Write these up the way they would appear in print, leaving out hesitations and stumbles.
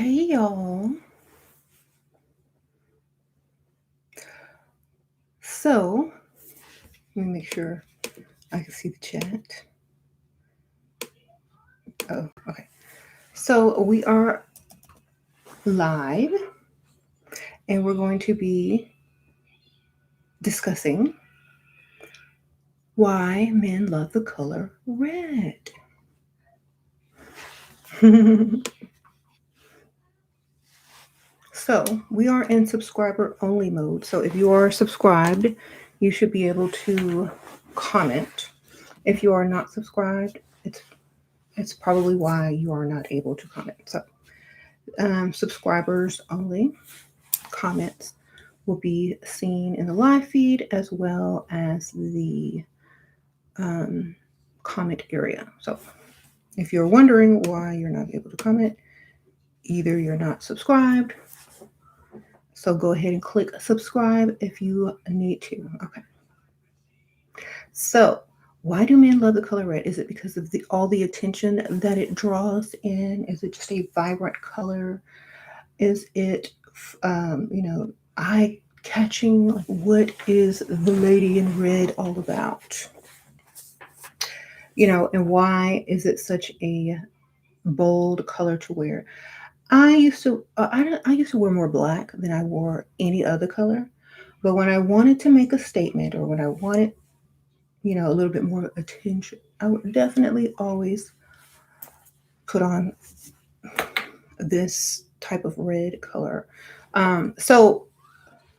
Hey y'all. So, let me make sure I can see the chat. Oh, okay. So, we are live and we're going to be discussing why men love the color red. So, we are in subscriber only mode. So, if you are subscribed, you should be able to comment. If you are not subscribed, it's probably why you are not able to comment. So, subscribers only comments will be seen in the live feed as well as the comment area. So if you're wondering why you're not able to comment, either you're not subscribed, so go ahead and click subscribe if you need to. Okay. So why do men love the color red? Is it because of all the attention that it draws in? Is it just a vibrant color? Is it, eye catching? Like, what is the lady in red all about? And why is it such a bold color to wear? I used to, I used to wear more black than I wore any other color. But when I wanted to make a statement or when I wanted, a little bit more attention, I would definitely always put on this type of red color. So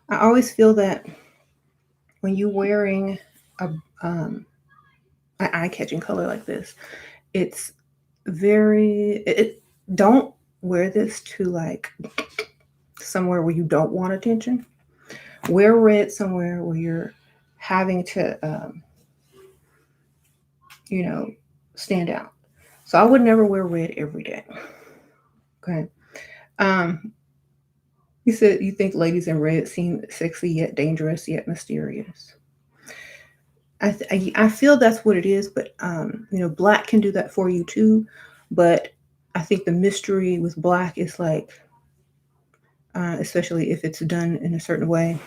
I always feel that when you're wearing a um, an eye-catching color like this, it's don't wear this to like somewhere where you don't want attention. Wear red somewhere where you're having to, you know, stand out. So I would never wear red every day. Okay. Um, you said you think ladies in red seem sexy yet dangerous yet mysterious. I feel that's what it is, but black can do that for you too. But I think the mystery with black is like, especially if it's done in a certain way,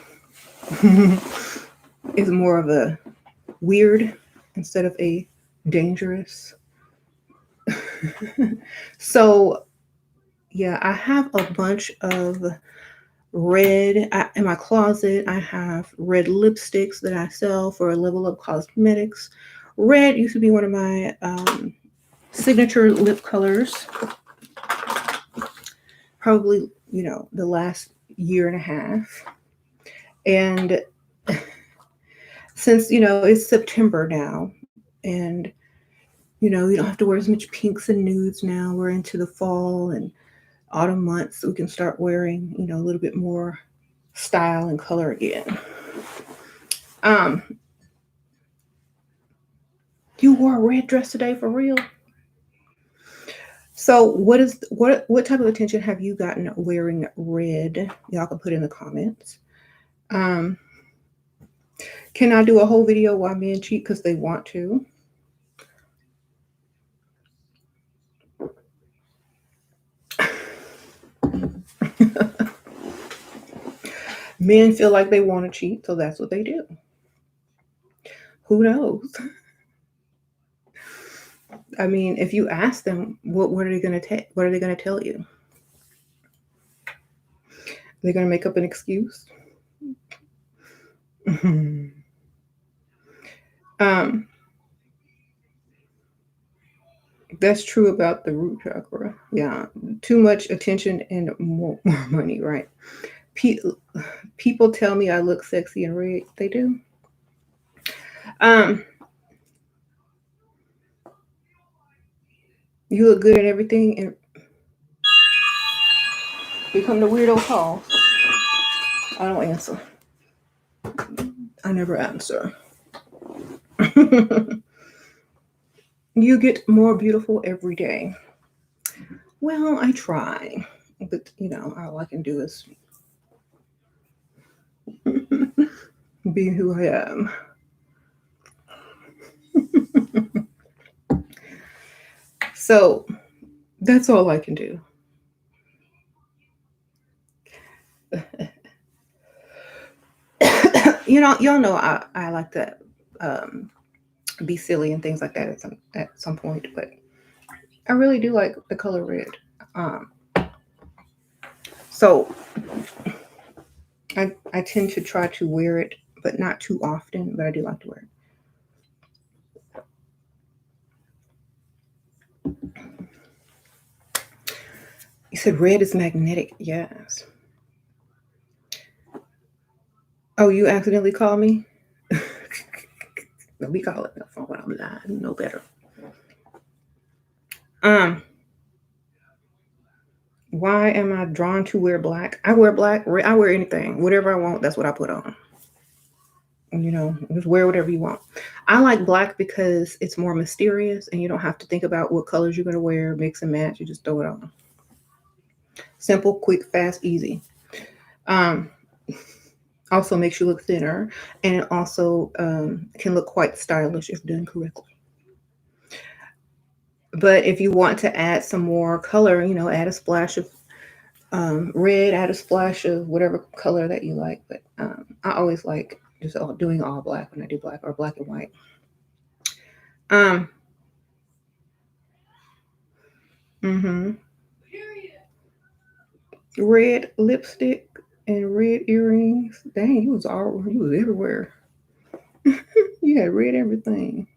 is more of a weird instead of a dangerous. So yeah, I have a bunch of red in my closet. I have red lipsticks that I sell for a Level Up Cosmetics. Red used to be one of my signature lip colors, probably, the last year and a half. And since, it's September now, and, you don't have to wear as much pinks and nudes now. We're into the fall and autumn months, so we can start wearing, a little bit more style and color again. Um, you wore a red dress today for real? So what type of attention have you gotten wearing red? Y'all can put in the comments. Um, can I do a whole video why men cheat because they want to? Men feel like they want to cheat, so that's what they do. Who knows? I mean, if you ask them, what are they going to take? What are they going to tell you? They're going to make up an excuse. um, that's true about the root chakra. Yeah, too much attention and more money, right? People tell me I look sexy in red. They do. Um, you look good at everything, and become the weirdo call. I don't answer. I never answer. You get more beautiful every day. Well, I try, but all I can do is be who I am. So that's all I can do. Y'all know I like to um, be silly and things like that at some point, but I really do like the color red. Um, so I tend to try to wear it, but not too often. But I do like to wear it. You said red is magnetic. Yes. Oh, you accidentally called me? No, we call it no phone when I'm lying. You know better. Um, why am I drawn to wear black? I wear black. I wear anything. Whatever I want, that's what I put on. Just wear whatever you want. I like black because it's more mysterious and you don't have to think about what colors you're going to wear, mix and match. You just throw it on. Simple, quick, fast, easy. Um, Also makes you look thinner, and it also can look quite stylish if done correctly. But if you want to add some more color, add a splash of red, add a splash of whatever color that you like. But I always like just doing all black when I do black or black and white. Um, hmm Red lipstick and red earrings. Dang, you was everywhere. You had red everything.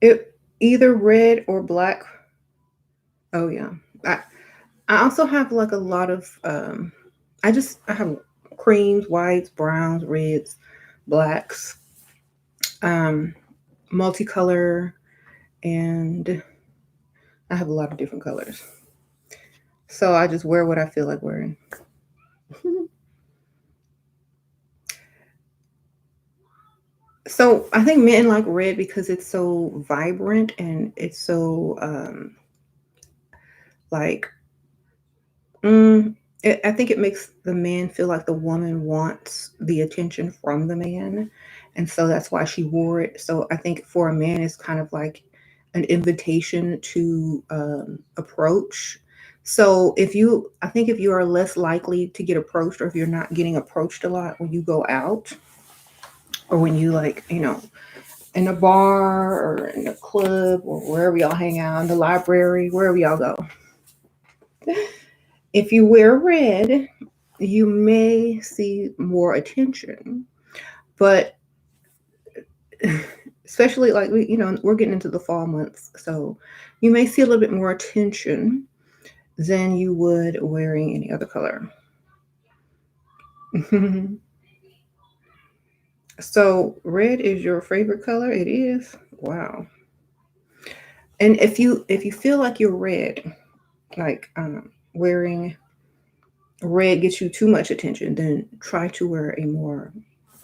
It either red or black. Oh yeah. I I also have like a lot of I have creams, whites, browns, reds, blacks, um, multicolor, and I have a lot of different colors. So I just wear what I feel like wearing. So I think men like red because it's so vibrant and it's so like mm, I think it makes the man feel like the woman wants the attention from the man, and so that's why she wore it. So I think for a man, it's kind of like an invitation to approach. So I think if you are less likely to get approached, or if you're not getting approached a lot when you go out, or when you like, in a bar or in a club or wherever y'all hang out, in the library, wherever y'all go. If you wear red, you may see more attention, but especially like we're getting into the fall months, so you may see a little bit more attention than you would wearing any other color. So red is your favorite color? It is. Wow. And if you feel like you're red, like wearing red gets you too much attention, then try to wear a more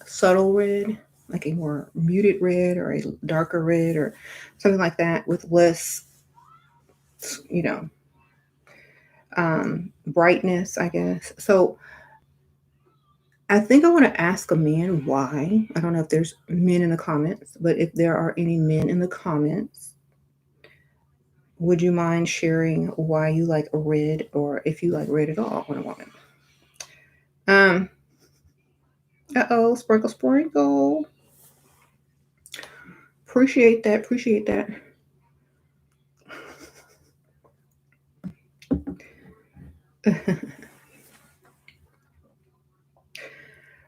subtle red, like a more muted red or a darker red or something like that with less, you know, brightness, I guess. So I think I want to ask a man why. I don't know if there's men in the comments, but if there are any men in the comments, would you mind sharing why you like red or if you like red at all on a woman? Um, uh-oh, sprinkle, sprinkle. Appreciate that. Appreciate that.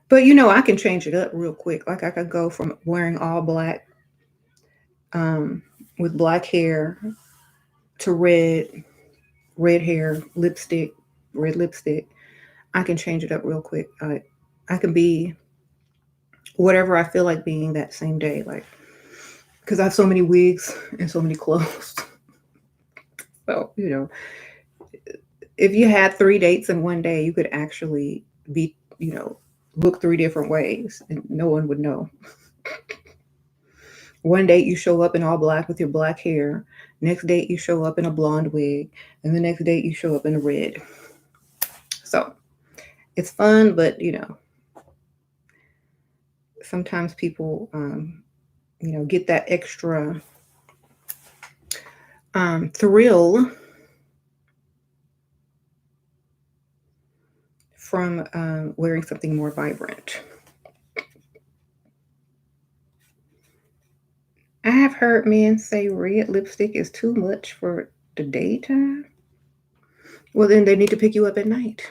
But I can change it up real quick. Like I could go from wearing all black um, with black hair to red hair, lipstick, red lipstick. I can change it up real quick. I can be whatever I feel like being that same day. Like, because I have so many wigs and so many clothes. So, if you had 3 dates in one day, you could actually be, look 3 different ways and no one would know. One date you show up in all black with your black hair. Next date you show up in a blonde wig. And the next date you show up in a red. So it's fun, but sometimes people, get that extra thrill from wearing something more vibrant. I have heard men say red lipstick is too much for the daytime. Well, then they need to pick you up at night.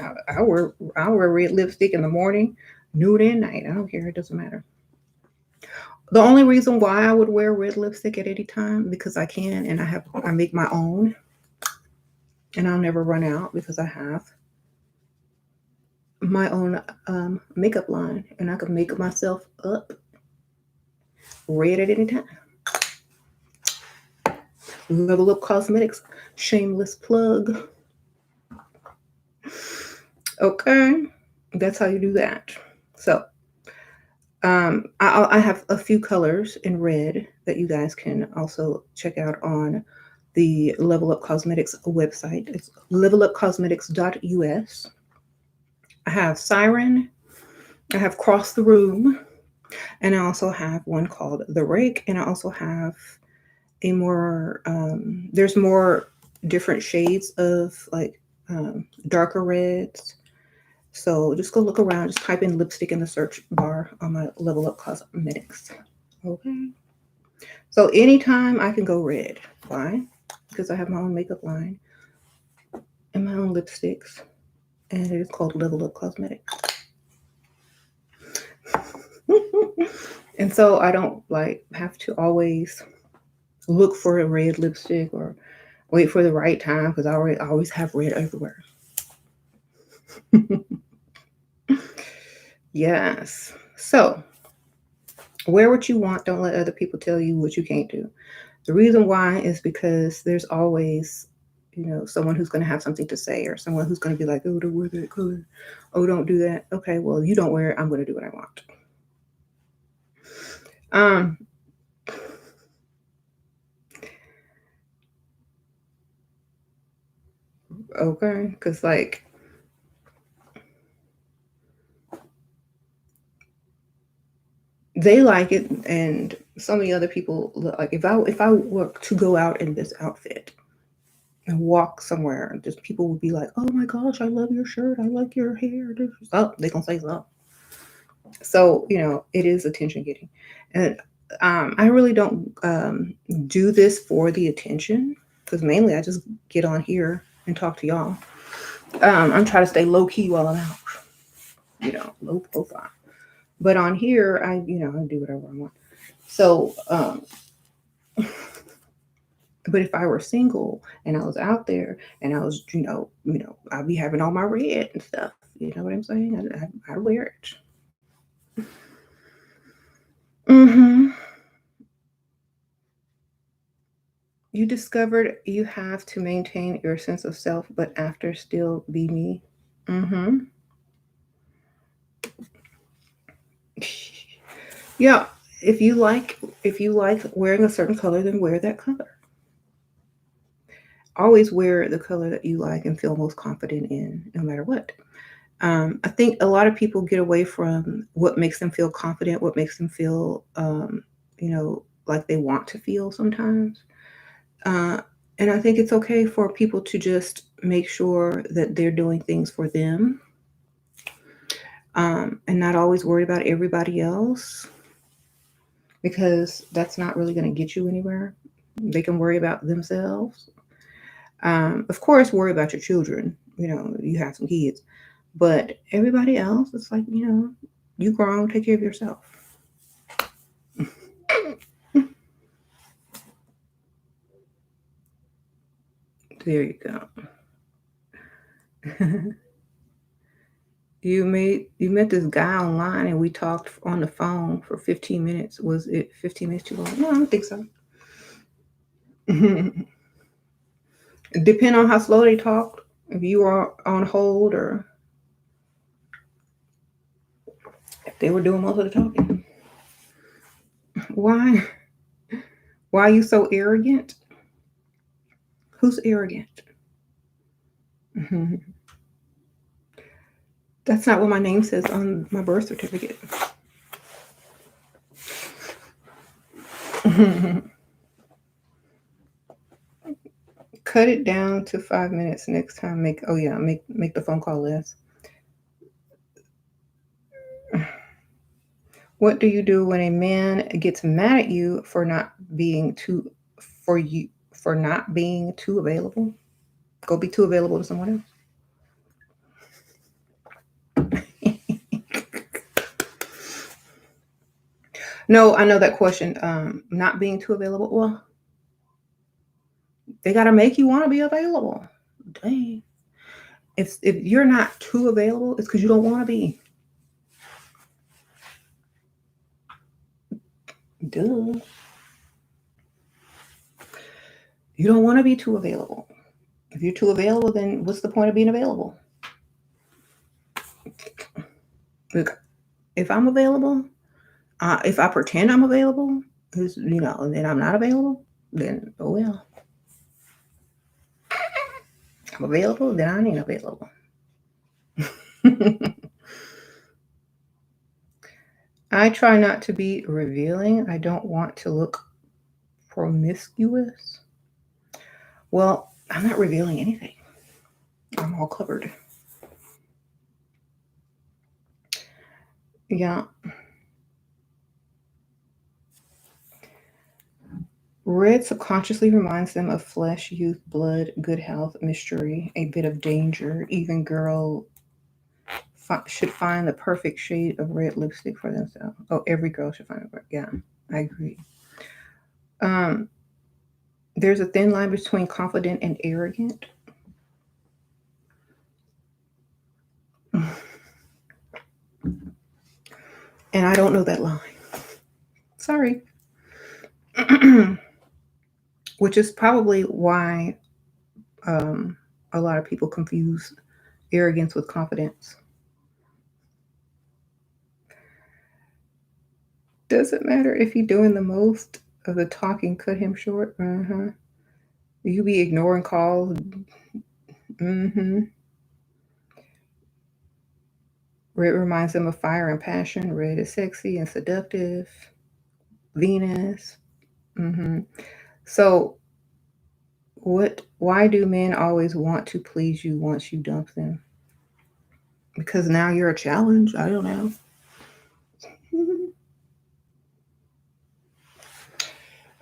I wear red lipstick in the morning, nude and night. I don't care. It doesn't matter. The only reason why I would wear red lipstick at any time because I can and I make my own and I'll never run out because I have my own makeup line and I can make myself up red at any time. Level Up Cosmetics, shameless plug. Okay, that's how you do that. So I have a few colors in red that you guys can also check out on the Level Up Cosmetics website. It's levelupcosmetics.us. I have Siren, I have Cross the Room, and I also have one called The Rake, and I also have a more, there's more different shades of like darker reds. So just go look around, just type in lipstick in the search bar on my Level Up Cosmetics. Okay. So anytime I can go red. Why? Because I have my own makeup line and my own lipsticks, and it is called Level Up Cosmetics. And so I don't like have to always look for a red lipstick or wait for the right time because I always have red everywhere. Yes. So wear what you want. Don't let other people tell you what you can't do. The reason why is because there's always, someone who's going to have something to say or someone who's going to be like, oh, don't wear that color. Oh, don't do that. Okay, well, you don't wear it. I'm going to do what I want. Okay, because like they like it, and some of the other people like if I were to go out in this outfit and walk somewhere, just people would be like, "Oh my gosh, I love your shirt. I like your hair." Oh, they gonna say so. So it is attention getting, and I really don't do this for the attention because mainly I just get on here and talk to y'all. I'm trying to stay low key while I'm out, low profile. But on here, I do whatever I want. So, but if I were single and I was out there and I was, I'd be having all my red and stuff. You know what I'm saying? I wear it. Mm-hmm. You discovered you have to maintain your sense of self, but after still be me. Mm-hmm. Yeah. If you like wearing a certain color, then wear that color. Always wear the color that you like and feel most confident in, no matter what. I think a lot of people get away from what makes them feel confident, what makes them feel, like they want to feel sometimes. Uh, and I think it's okay for people to just make sure that they're doing things for them and not always worry about everybody else because that's not really going to get you anywhere. They can worry about themselves. Of course, worry about your children. You have some kids, but everybody else, it's like, you grown, take care of yourself. There you go. You met this guy online and we talked on the phone for 15 minutes. Was it 15 minutes too long? No, I don't think so. Depend on how slow they talked. If you were on hold or if they were doing most of the talking. Why? Why are you so arrogant? Who's arrogant? That's not what my name says on my birth certificate. Cut it down to 5 minutes next time. Make the phone call less. What do you do when a man gets mad at you for not being too for you for not being too available? Go be too available to someone else. No, I know that question. Not being too available. Well, they gotta make you want to be available. Dang. If you're not too available, it's because you don't want to be. Duh. You don't want to be too available. If you're too available, then what's the point of being available? Look, if I'm available, if I pretend I'm available, because and then I'm not available, then oh well. I'm available, then I ain't available. I try not to be revealing. I don't want to look promiscuous. Well, I'm not revealing anything. I'm all covered. Yeah. Red subconsciously reminds them of flesh, youth, blood, good health, mystery, a bit of danger. Even girl should find the perfect shade of red lipstick for themselves. Oh, every girl should find it. Yeah, I agree. Um, there's a thin line between confident and arrogant. And I don't know that line. Sorry. Which is probably why um, a lot of people confuse arrogance with confidence. Doesn't matter if you're doing the most of the talking, cut him short. Uh-huh. You be ignoring calls. Mm-hmm. Red reminds them of fire and passion. Red is sexy and seductive. Venus. Mm-hmm. So, what? Why do men always want to please you once you dump them? Because now you're a challenge. I don't know.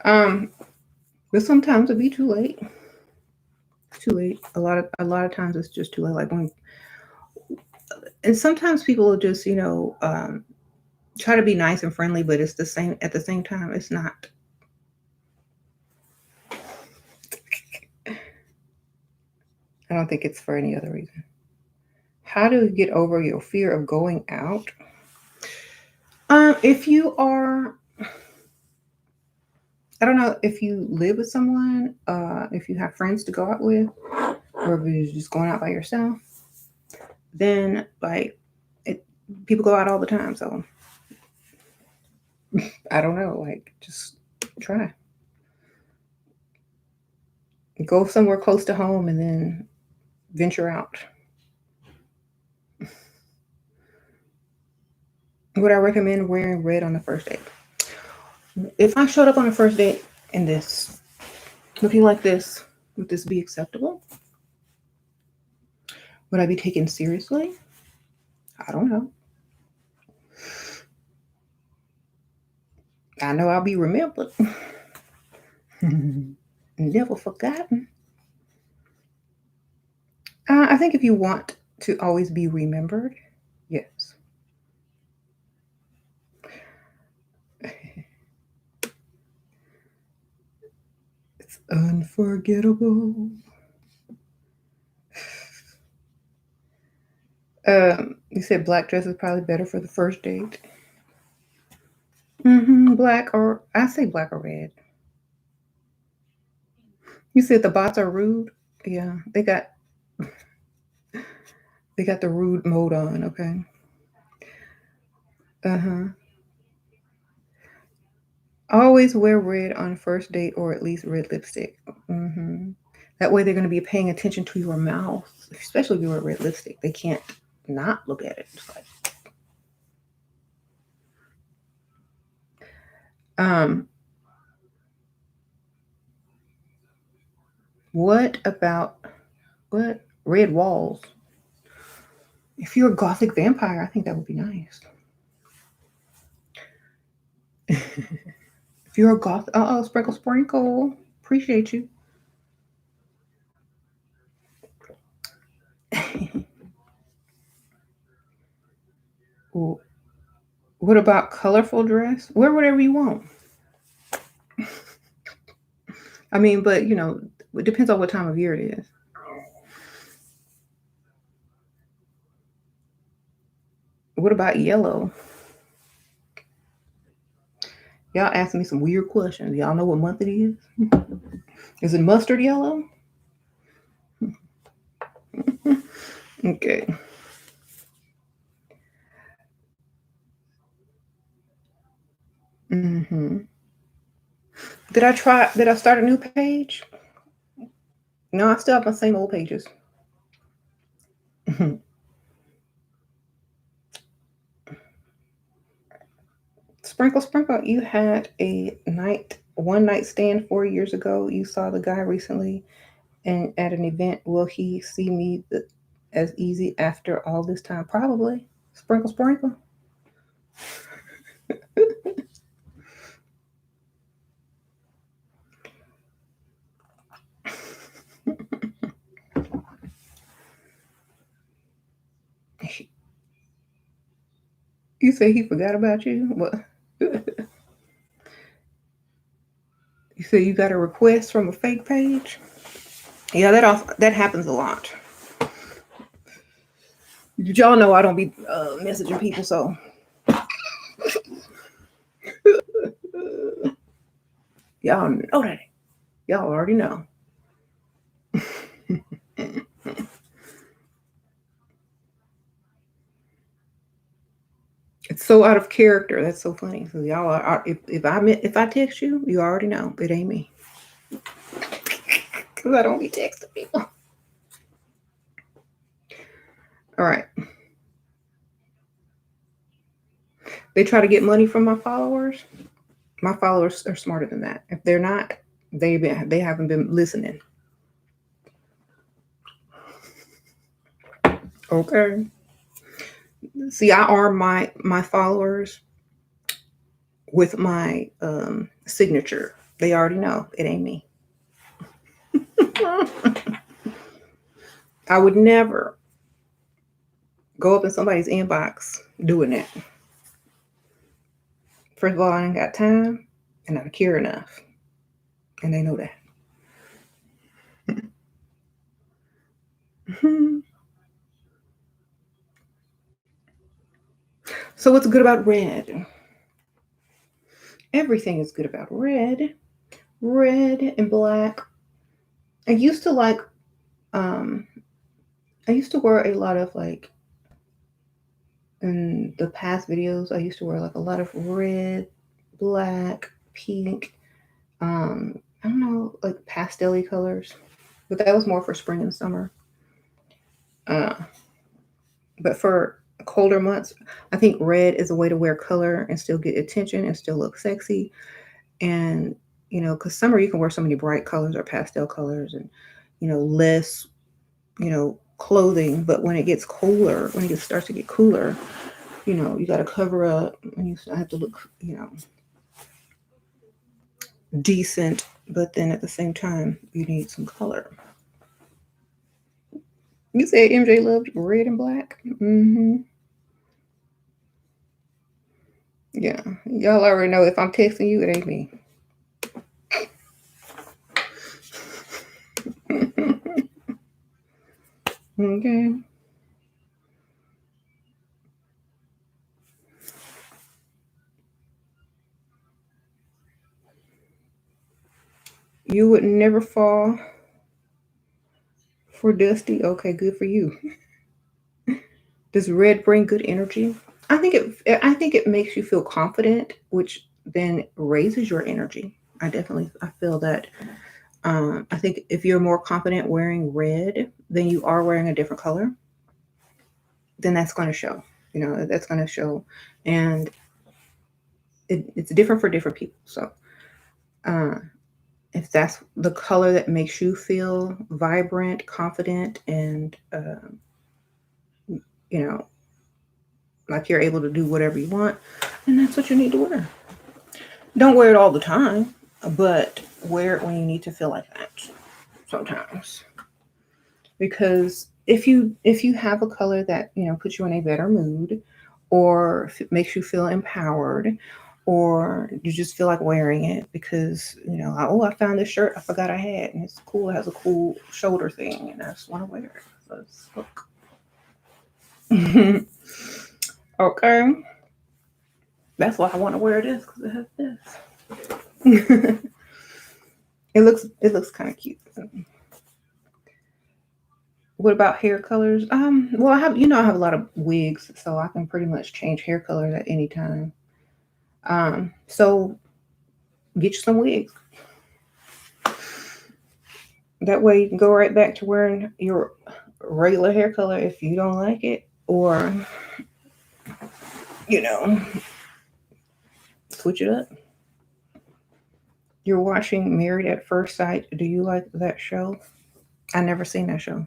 um, but sometimes it'll be too late. Too late. A lot of times it's just too late. Like when, and sometimes people will just try to be nice and friendly, but it's the same at the same time. It's not. I don't think it's for any other reason. How do you get over your fear of going out? If you are, I don't know, if you live with someone, if you have friends to go out with, or if you're just going out by yourself, then like it, people go out all the time. So I don't know, like just try, go somewhere close to home, and then venture out. Would I recommend wearing red on the first date? If I showed up on the first date in this, looking like this, would this be acceptable? Would I be taken seriously? I don't know. I know I'll be remembered. Never forgotten. I think if you want to always be remembered, yes. It's unforgettable. You said black dress is probably better for the first date. Black or I say black or red. You said the bots are rude. Yeah, they got the rude mode on. Okay. Uh-huh. Always wear red on first date or at least red lipstick. hmm That way they're going to be paying attention to your mouth, especially if you wear red lipstick. They can't not look at it. It's um, What about what? Red walls. If you're a gothic vampire, I think that would be nice. If you're a goth, sprinkle, sprinkle. Appreciate you. Ooh, what about colorful dress? Wear whatever you want. I mean, but it depends on what time of year it is. What about yellow? Y'all asking me some weird questions. Y'all know what month it is? Is it mustard yellow? Okay. hmm Did I start a new page? No, I still have my same old pages. Sprinkle, sprinkle. You had one night stand 4 years ago. You saw the guy recently, and at an event. Will he see me as easy after all this time? Probably. Sprinkle, sprinkle. You say he forgot about you? What? You say you got a request from a fake page? Yeah, that happens a lot. Y'all know I don't be messaging people, so y'all know that. Y'all already know. It's so out of character. That's so funny. So y'all are if I text you, you already know it ain't me because I don't be texting people. All right, they try to get money from my followers. My followers are smarter than that. If they're not, they haven't been listening. Okay. See, I arm my followers with my signature. They already know it ain't me. I would never go up in somebody's inbox doing that. First of all, I ain't got time, and I don't care enough, and they know that. So what's good about red? Everything is good about red. Red and black. I used to like um I used to wear a lot of like in the past videos I used to wear like a lot of red, black, pink, I don't know, like pastel colors. But that was more for spring and summer. Uh but for colder months, I think red is a way to wear color and still get attention and still look sexy. And because summer you can wear so many bright colors or pastel colors and less clothing. But when it gets cooler, when it starts to get cooler, you got to cover up and you have to look decent, but then at the same time you need some color. You said MJ loved red and black. Yeah, y'all already know if I'm texting you, it ain't me. Okay. You would never fall for Dusty. Okay, good for you. Does red bring good energy? I think it makes you feel confident, which then raises your energy. I feel that. I think if you're more confident wearing red than you are wearing a different color, then that's going to show. That's going to show, and it's different for different people. So, uh, if that's the color that makes you feel vibrant, confident, and you know, like you're able to do whatever you want, and that's what you need to wear. Don't wear it all the time, but wear it when you need to feel like that sometimes. Because if you have a color that, puts you in a better mood, or makes you feel empowered, or you just feel like wearing it because, oh, I found this shirt I forgot I had and it's cool, it has a cool shoulder thing and I just want to wear it. Let's look. Okay, that's why I want to wear this, because it has this. It looks kind of cute. What about hair colors? Well, I have a lot of wigs, so I can pretty much change hair colors at any time. So get you some wigs. That way you can go right back to wearing your regular hair color if you don't like it, or you know, switch it up. You're watching Married at First Sight. Do you like that show? I never seen that show.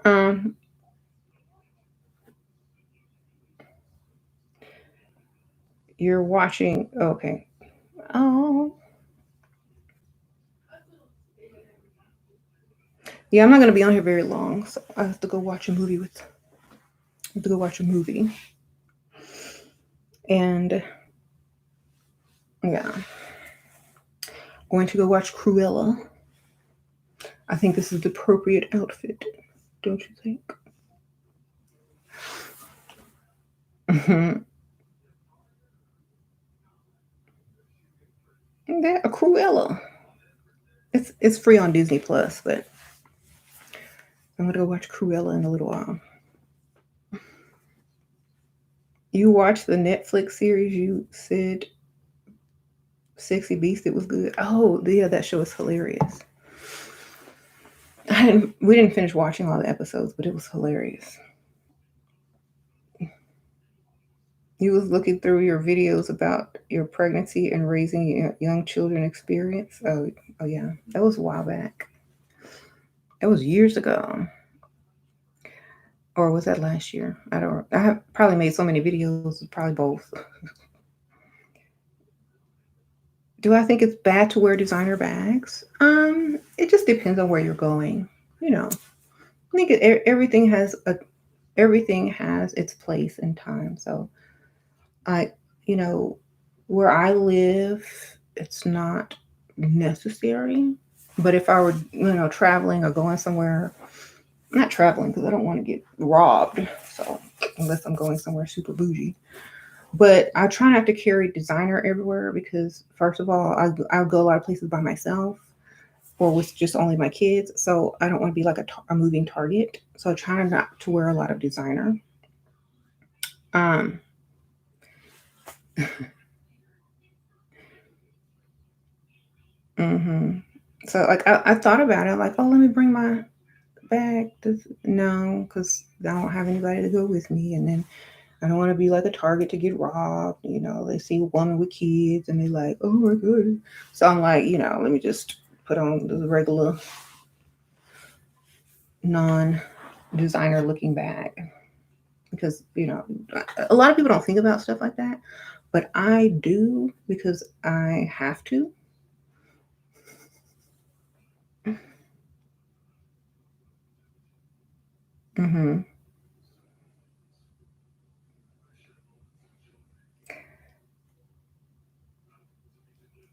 um, you're watching. Okay. Oh, yeah. I'm not gonna be on here very long, so I have to go watch a movie with. I have to go watch a movie, and yeah, going to go watch Cruella. I think this is the appropriate outfit, don't you think? Yeah, a Cruella. It's free on Disney Plus, but I'm gonna go watch Cruella in a little while. You watched the Netflix series? You said Sexy Beast. It was good. Oh, yeah, that show is hilarious. We didn't finish watching all the episodes, but it was hilarious. You was looking through your videos about your pregnancy and raising young children experience. Oh yeah, that was a while back. That was years ago, or was that last year? I don't. I have probably made so many videos. Probably both. Do I think it's bad to wear designer bags? It just depends on where you're going. I think everything has its place and time. So I, you know, where I live, it's not necessary. But if I were, traveling or going somewhere, not traveling because I don't want to get robbed. So unless I'm going somewhere super bougie, but I try not to carry designer everywhere because first of all, I'll go a lot of places by myself or with just only my kids. So I don't want to be like a moving target. So I try not to wear a lot of designer. Um, hmm So like I thought about it, like, oh, let me bring my bag. No, because I don't have anybody to go with me, and then I don't want to be like a target to get robbed. They see a woman with kids and they like, oh my god. So I'm like, let me just put on the regular non-designer looking bag because a lot of people don't think about stuff like that, but I do because I have to. Hmm.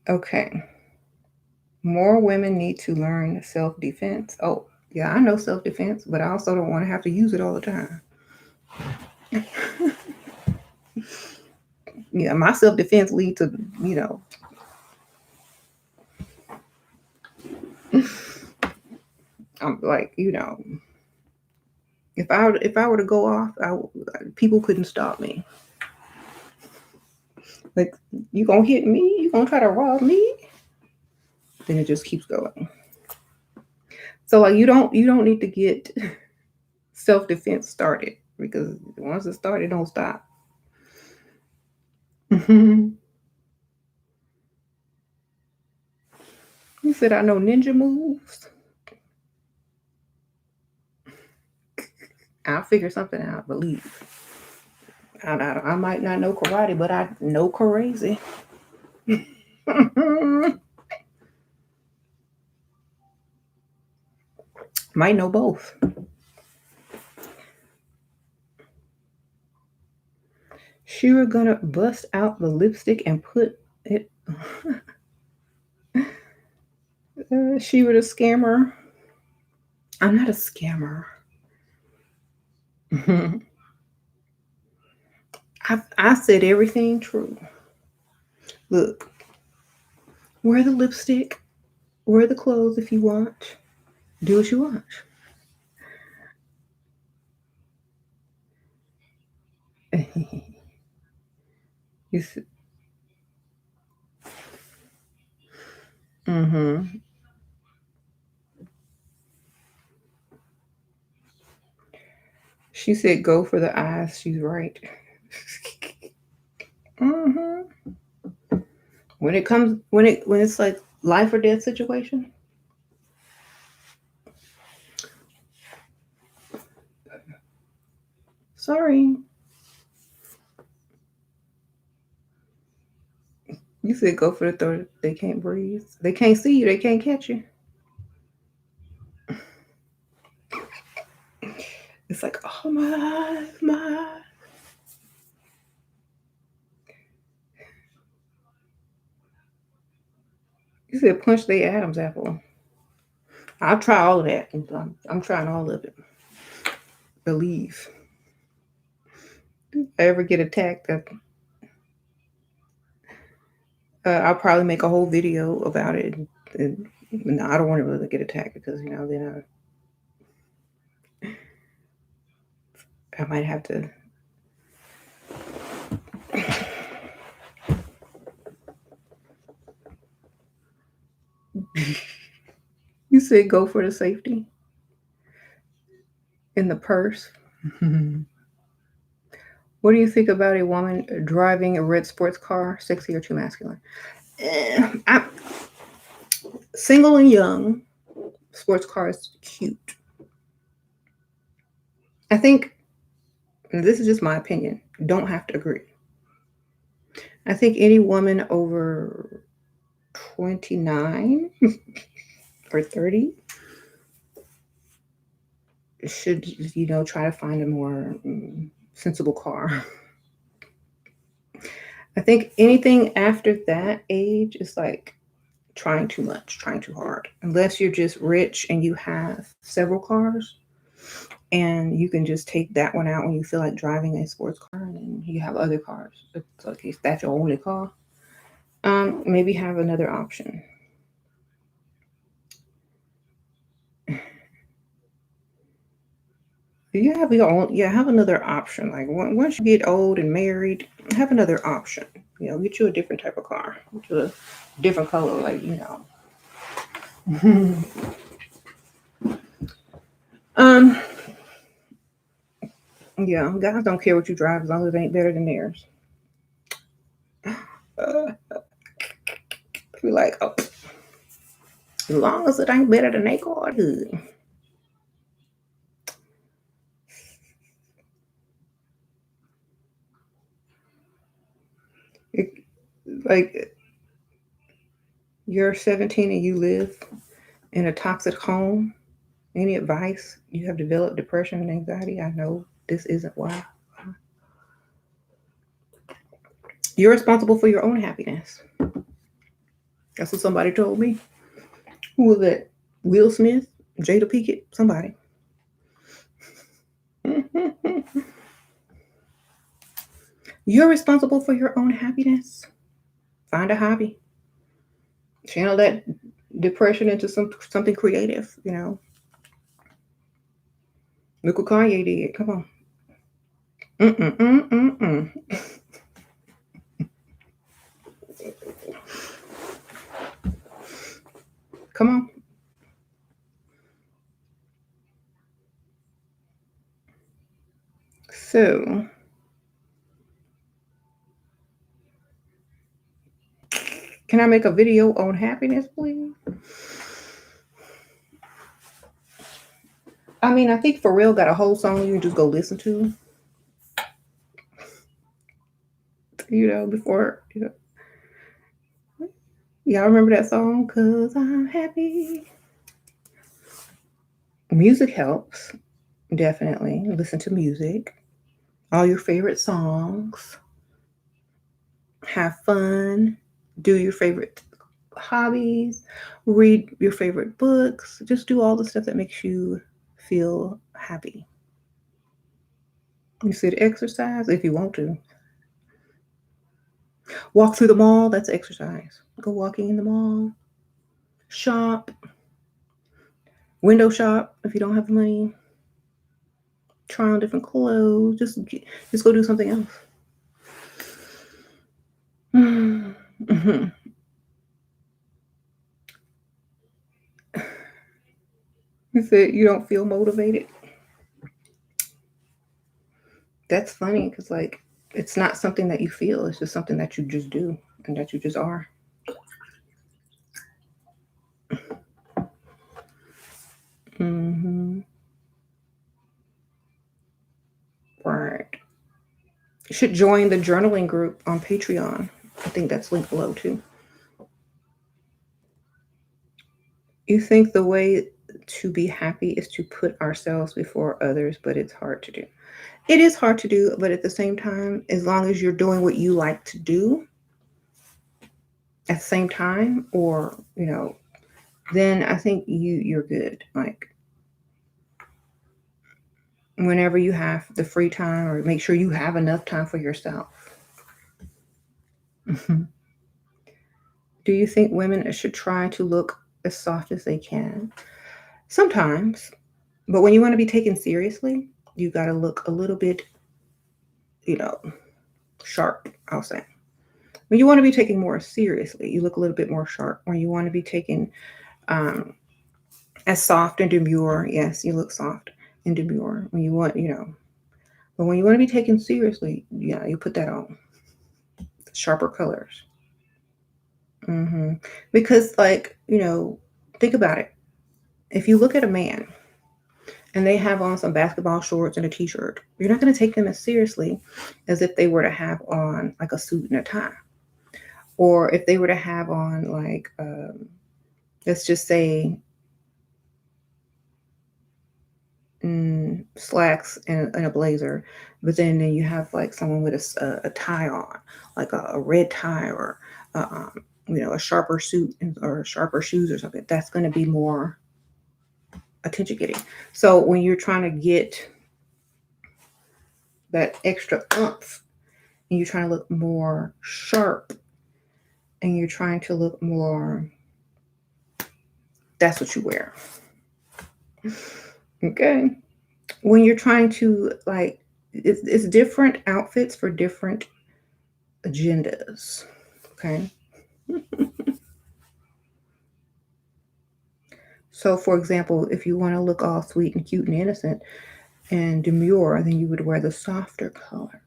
Okay. More women need to learn self-defense. Oh, yeah, I know self-defense, but I also don't want to have to use it all the time. Yeah, my self-defense lead to, you know, I'm like, if I were to go off, people couldn't stop me. Like, you gonna hit me? You gonna try to rob me? Then it just keeps going. So like, you don't need to get self defense started because once it started, don't stop. You said I know ninja moves. I'll figure something out. Believe. I might not know karate, but I know crazy. Might know both. Shira gonna bust out the lipstick and put it. Shira the scammer. I'm not a scammer. I said everything true. Look, wear the lipstick, wear the clothes if you want. Do what you want. You mm-hmm. She said go for the eyes. She's right. Mm-hmm. When it's like life or death situation. Sorry. You said go for the third. They can't breathe. They can't see you. They can't catch you. It's like, oh my. You said punch the Adam's apple. I'll try all of that. I'm trying all of it. Believe. If I ever get attacked, I'll probably make a whole video about it. And, no, I don't want to really get attacked because then I might have to. You said go for the safety in the purse. What do you think about a woman driving a red sports car? Sexy or too masculine? I'm single and young. Sports car is cute. I think, and this is just my opinion, don't have to agree. I think any woman over 29 or 30 should, try to find a more sensible car. I think anything after that age is like trying too much, trying too hard. Unless you're just rich and you have several cars and you can just take that one out when you feel like driving a sports car and you have other cars. It's like if that's your only car. Maybe have another option. You have your own, yeah, have another option. Like once you get old and married, have another option. Get you a different type of car, get you a different color, um, yeah, guys don't care what you drive as long as it ain't better than theirs. Be like, oh, as long as it ain't better than their car, good. It, like you're 17 and you live in a toxic home. Any advice? You have developed depression and anxiety. I know this isn't why. You're responsible for your own happiness. That's what somebody told me. Who was that? Will Smith? Jada Pinkett? Somebody. You're responsible for your own happiness. Find a hobby. Channel that depression into something creative. Look what Kanye did. Come on. Mm-mm-mm-mm-mm. Come on. So, Can I make a video on happiness, please? I mean, I think Pharrell got a whole song you can just go listen to, before, y'all remember that song? Cause I'm happy. Music helps, definitely. Listen to music, all your favorite songs, have fun, do your favorite hobbies, read your favorite books, just do all the stuff that makes you feel happy. You said exercise if you want to. Walk through the mall, that's exercise. Go walking in the mall. Shop, window shop if you don't have the money. Try on different clothes. Just go do something else. Mhm. You said you don't feel motivated. That's funny because like it's not something that you feel. It's just something that you just do and that you just are. Hmm. Right. You should join the journaling group on Patreon. I think that's linked below too. You think the way to be happy is to put ourselves before others, but it's hard to do. It is hard to do, but at the same time, as long as you're doing what you like to do at the same time, or then I think you're good. Like whenever you have the free time, or make sure you have enough time for yourself. Do you think women should try to look as soft as they can? Sometimes, but when you want to be taken seriously, you got to look a little bit, you know, sharp, I'll say. When you want to be taken more seriously, you look a little bit more sharp. When you want to be taken um, as soft and demure, yes, you look soft and demure. When you want, but when you want to be taken seriously, yeah, you put that on sharper colors. Hmm. Because, like, think about it. If you look at a man and they have on some basketball shorts and a t-shirt, you're not going to take them as seriously as if they were to have on like a suit and a tie, or if they were to have on like, let's just say, slacks and a blazer, but then you have like someone with a tie on, like a red tie, or a sharper suit or sharper shoes or something. That's going to be more attention getting. So when you're trying to get that extra oomph, and you're trying to look more sharp, and you're trying to look more, that's what you wear. Okay. When you're trying to like, it's different outfits for different agendas. Okay. So, for example, if you want to look all sweet and cute and innocent and demure, then you would wear the softer color.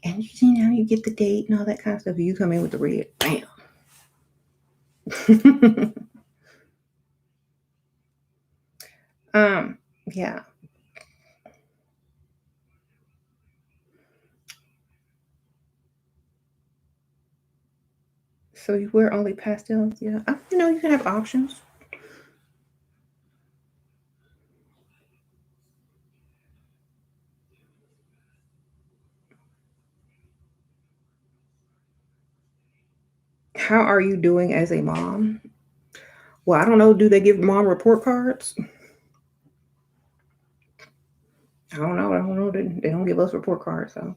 And you get the date and all that kind of stuff. You come in with the red, bam. um, yeah. So you wear only pastels, yeah. You can have options. How are you doing as a mom? Well, I don't know. Do they give mom report cards? I don't know. I don't know. They don't give us report cards, so.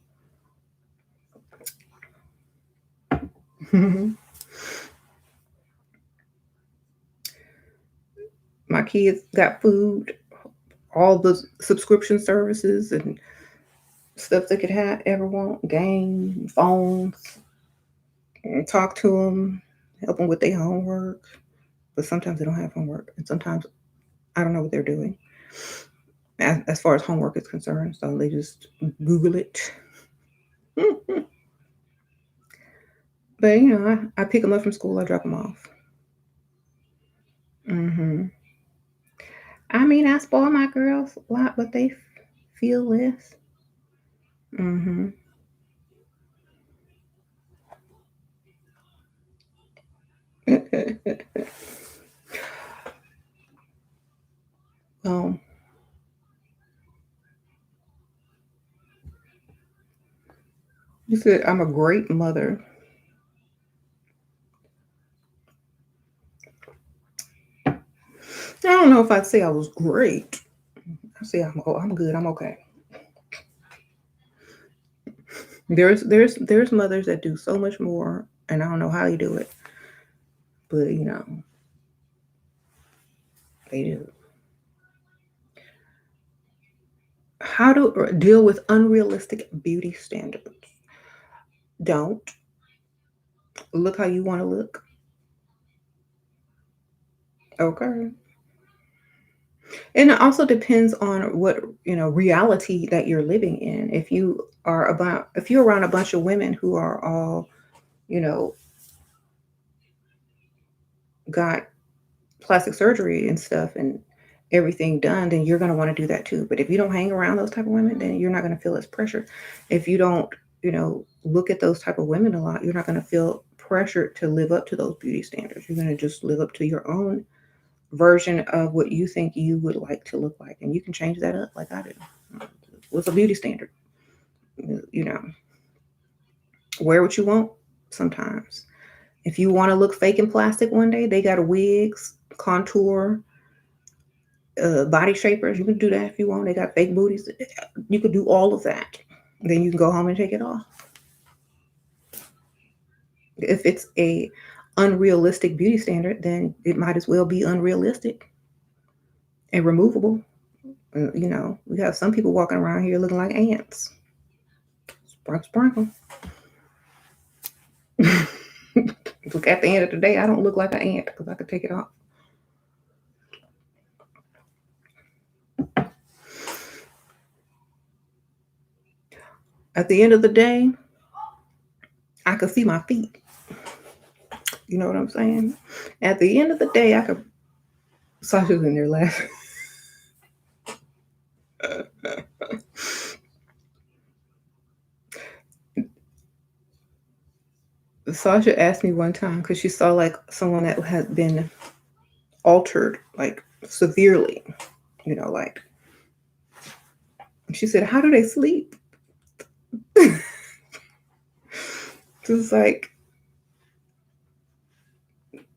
My kids got food, all the subscription services and stuff they could have ever want, game, phones, and talk to them, help them with their homework. But sometimes they don't have homework, and sometimes I don't know what they're doing as far as homework is concerned. So they just Google it. But I pick them up from school. I drop them off. Hmm. I mean, I spoil my girls a lot, but they feel less. Hmm. um, you said I'm a great mother. I don't know if I'd say I was great. I say I'm good. I'm okay. There's mothers that do so much more, and I don't know how you do it, but they do. How to deal with unrealistic beauty standards? Don't look how you want to look. Okay. And it also depends on what reality that you're living in. If you're around a bunch of women who are all you know got plastic surgery and stuff and everything done, then you're going to want to do that too. But if you don't hang around those type of women, then you're not going to feel as pressure. If you don't look at those type of women a lot, you're not going to feel pressured to live up to those beauty standards. You're going to just live up to your own version of what you think you would like to look like, and you can change that up like I do. What's a beauty standard? you know Wear what you want. Sometimes if you want to look fake and plastic one day, they got wigs, contour, body shapers. You can do that if you want. They got fake booties. You could do all of that. Then you can go home and take it off. If it's a unrealistic beauty standard, then it might as well be unrealistic and removable. We have some people walking around here looking like ants. Sprinkle, sprinkle. Look, at the end of the day, I don't look like an ant because I could take it off. At the end of the day, I could see my feet. You know what I'm saying? At the end of the day, I could. Sasha's in there laughing. Sasha asked me one time because she saw like someone that had been altered like severely, like she said, "How do they sleep?" It's like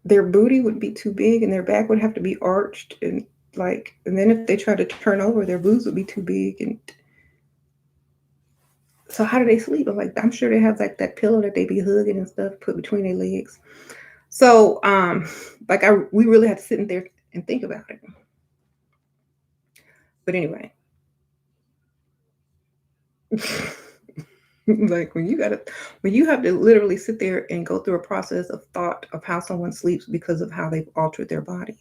their booty would be too big and their back would have to be arched and then if they tried to turn over, their boobs would be too big, and so how do they sleep? I'm sure they have like that pillow that they be hugging and stuff put between their legs. So we really have to sit in there and think about it. But anyway, like when you have to literally sit there and go through a process of thought of how someone sleeps because of how they've altered their body,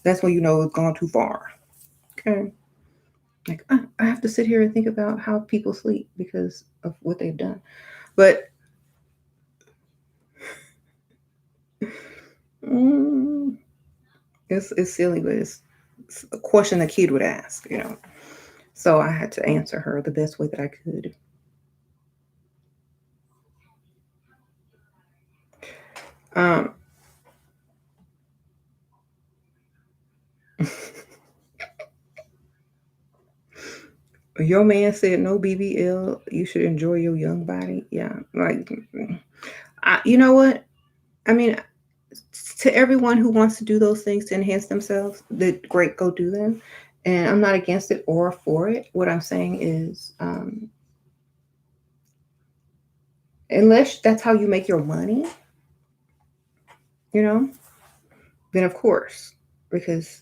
that's when you know it's gone too far. Okay. Like I have to sit here and think about how people sleep because of what they've done. But mm, it's silly, but it's a question a kid would ask. So I had to answer her the best way that I could. Um, your man said no BBL. You should enjoy your young body. Yeah, you know what? I mean, to everyone who wants to do those things to enhance themselves, that great, go do them. And I'm not against it or for it. What I'm saying is, unless that's how you make your money, you know, then of course, because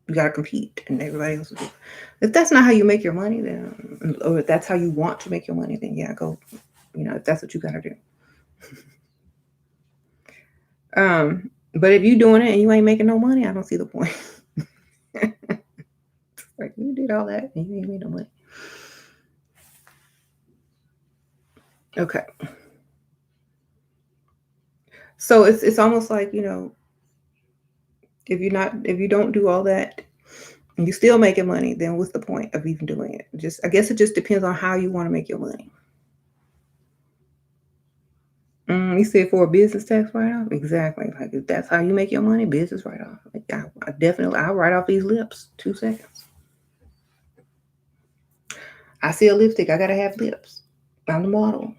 you got to compete and everybody else will do. If that's not how you make your money, then, or if that's how you want to make your money, then yeah, go, if that's what you got to do. But if you doing it and you ain't making no money, I don't see the point. Like you did all that and you ain't made no money. Okay. So it's almost like, if you don't do all that and you still making money, then what's the point of even doing it? Just I guess it just depends on how you want to make your money. You said for a business tax write-off? Exactly. Like if that's how you make your money, business write-off. Like, I definitely I'll write off these lips. 2 seconds. I see a lipstick. I gotta have lips. I'm the model.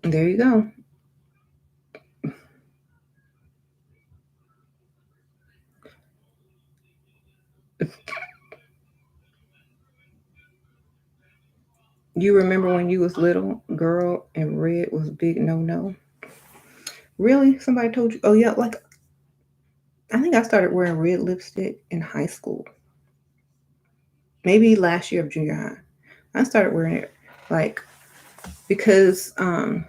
There you go. You remember when you was little, girl, and red was a big no. Really? Somebody told you? Oh yeah, like I think I started wearing red lipstick in high school. Maybe last year of junior high. I started wearing it like because I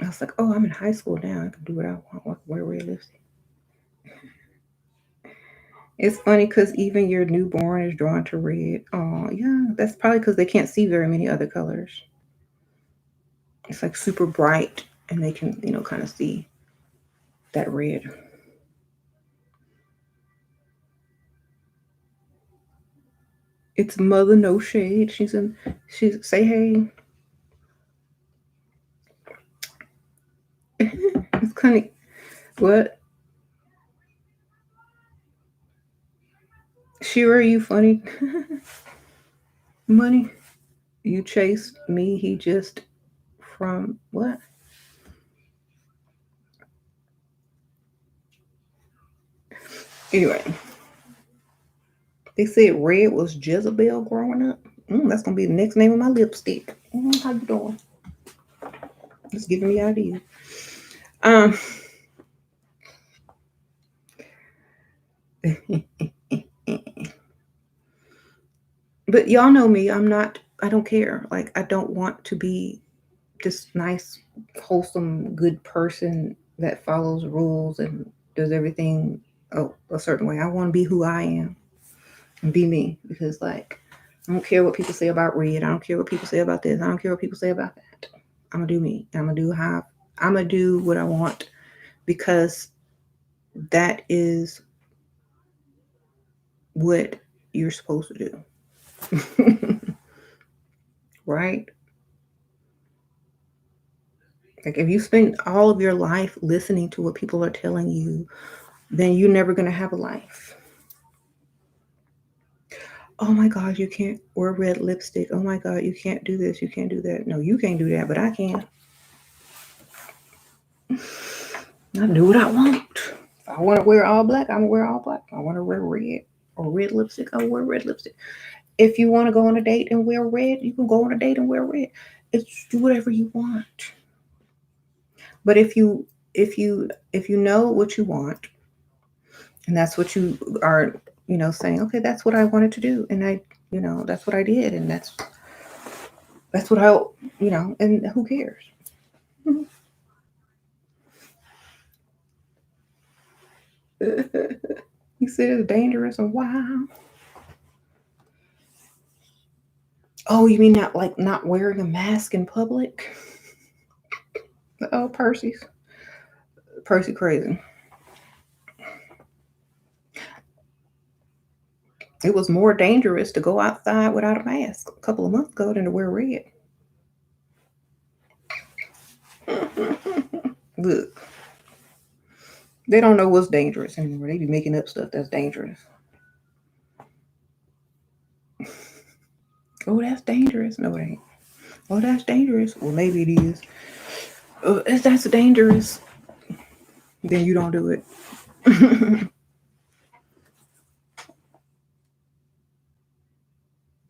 was like, oh, I'm in high school now. I can do what I want. I can wear red lipstick. It's funny because even your newborn is drawn to red. Oh, yeah, that's probably because they can't see very many other colors. It's like super bright, and they can, kind of see that red. It's Mother No Shade. She's say hey. It's kind of what? Shira, you funny? Money. You chased me. He just from what? Anyway, they said red was Jezebel growing up. That's gonna be the next name of my lipstick. How you doing? It's giving me ideas. Um, but y'all know me. I'm not. I don't care. Like I don't want to be this nice, wholesome, good person that follows rules and does everything a certain way. I want to be who I am and be me because, like, I don't care what people say about red. I don't care what people say about this. I don't care what people say about that. I'm gonna do me. I'm gonna do how. I'm gonna do what I want because that is what you're supposed to do. Right? Like if you spend all of your life listening to what people are telling you, then you're never going to have a life. Oh my God, you can't wear red lipstick. Oh my God, you can't do this. You can't do that. No, you can't do that, but I can. I do what I want. If I want to wear all black, I'm going to wear all black. If I want to wear red or red lipstick, I'll wear red lipstick. If you want to go on a date and wear red, you can go on a date and wear red. It's do whatever you want. But if you know what you want and that's what you are, saying, okay, that's what I wanted to do and that's what I did and that's what I, and who cares? You said it's dangerous and wow. Oh, you mean not like not wearing a mask in public? Oh, Percy crazy. It was more dangerous to go outside without a mask a couple of months ago than to wear red. Look, they don't know what's dangerous anymore. They be making up stuff that's dangerous. Oh, that's dangerous. No, it ain't. Oh, that's dangerous. Well, maybe it is. If that's dangerous, then you don't do it.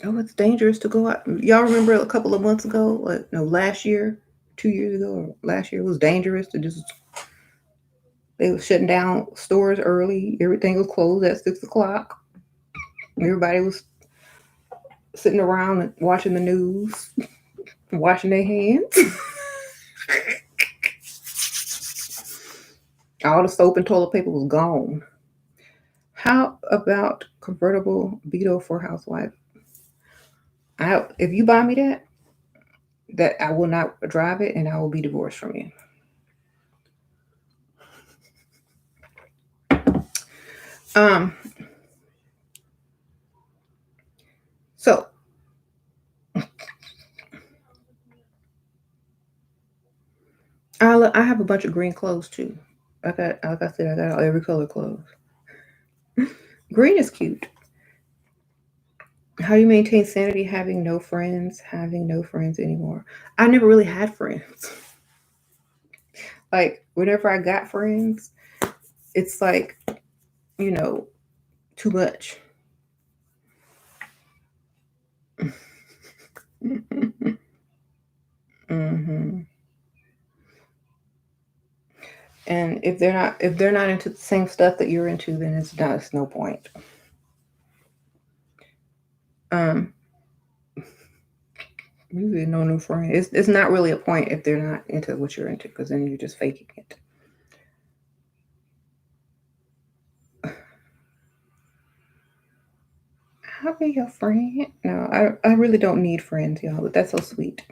Oh, it's dangerous to go out. Y'all remember a couple of months ago? Like, no, last year, 2 years ago, or last year, it was dangerous to just. They were shutting down stores early. Everything was closed at 6 o'clock. Everybody was sitting around and watching the news, washing their hands. All the soap and toilet paper was gone. How about convertible Beetle for housewife? If you buy me that I will not drive it, and I will be divorced from you. Um, so I have a bunch of green clothes too. Like I said, I got every color clothes. Green is cute. How do you maintain sanity having no friends, having no friends anymore? I never really had friends. Like whenever I got friends, it's like, you know, too much. Hmm. And if they're not into the same stuff that you're into, then it's no point. Um, Usually no new friend. It's not really a point if they're not into what you're into, because then you're just faking it. I'll be your friend. No, I really don't need friends, y'all. But that's so sweet.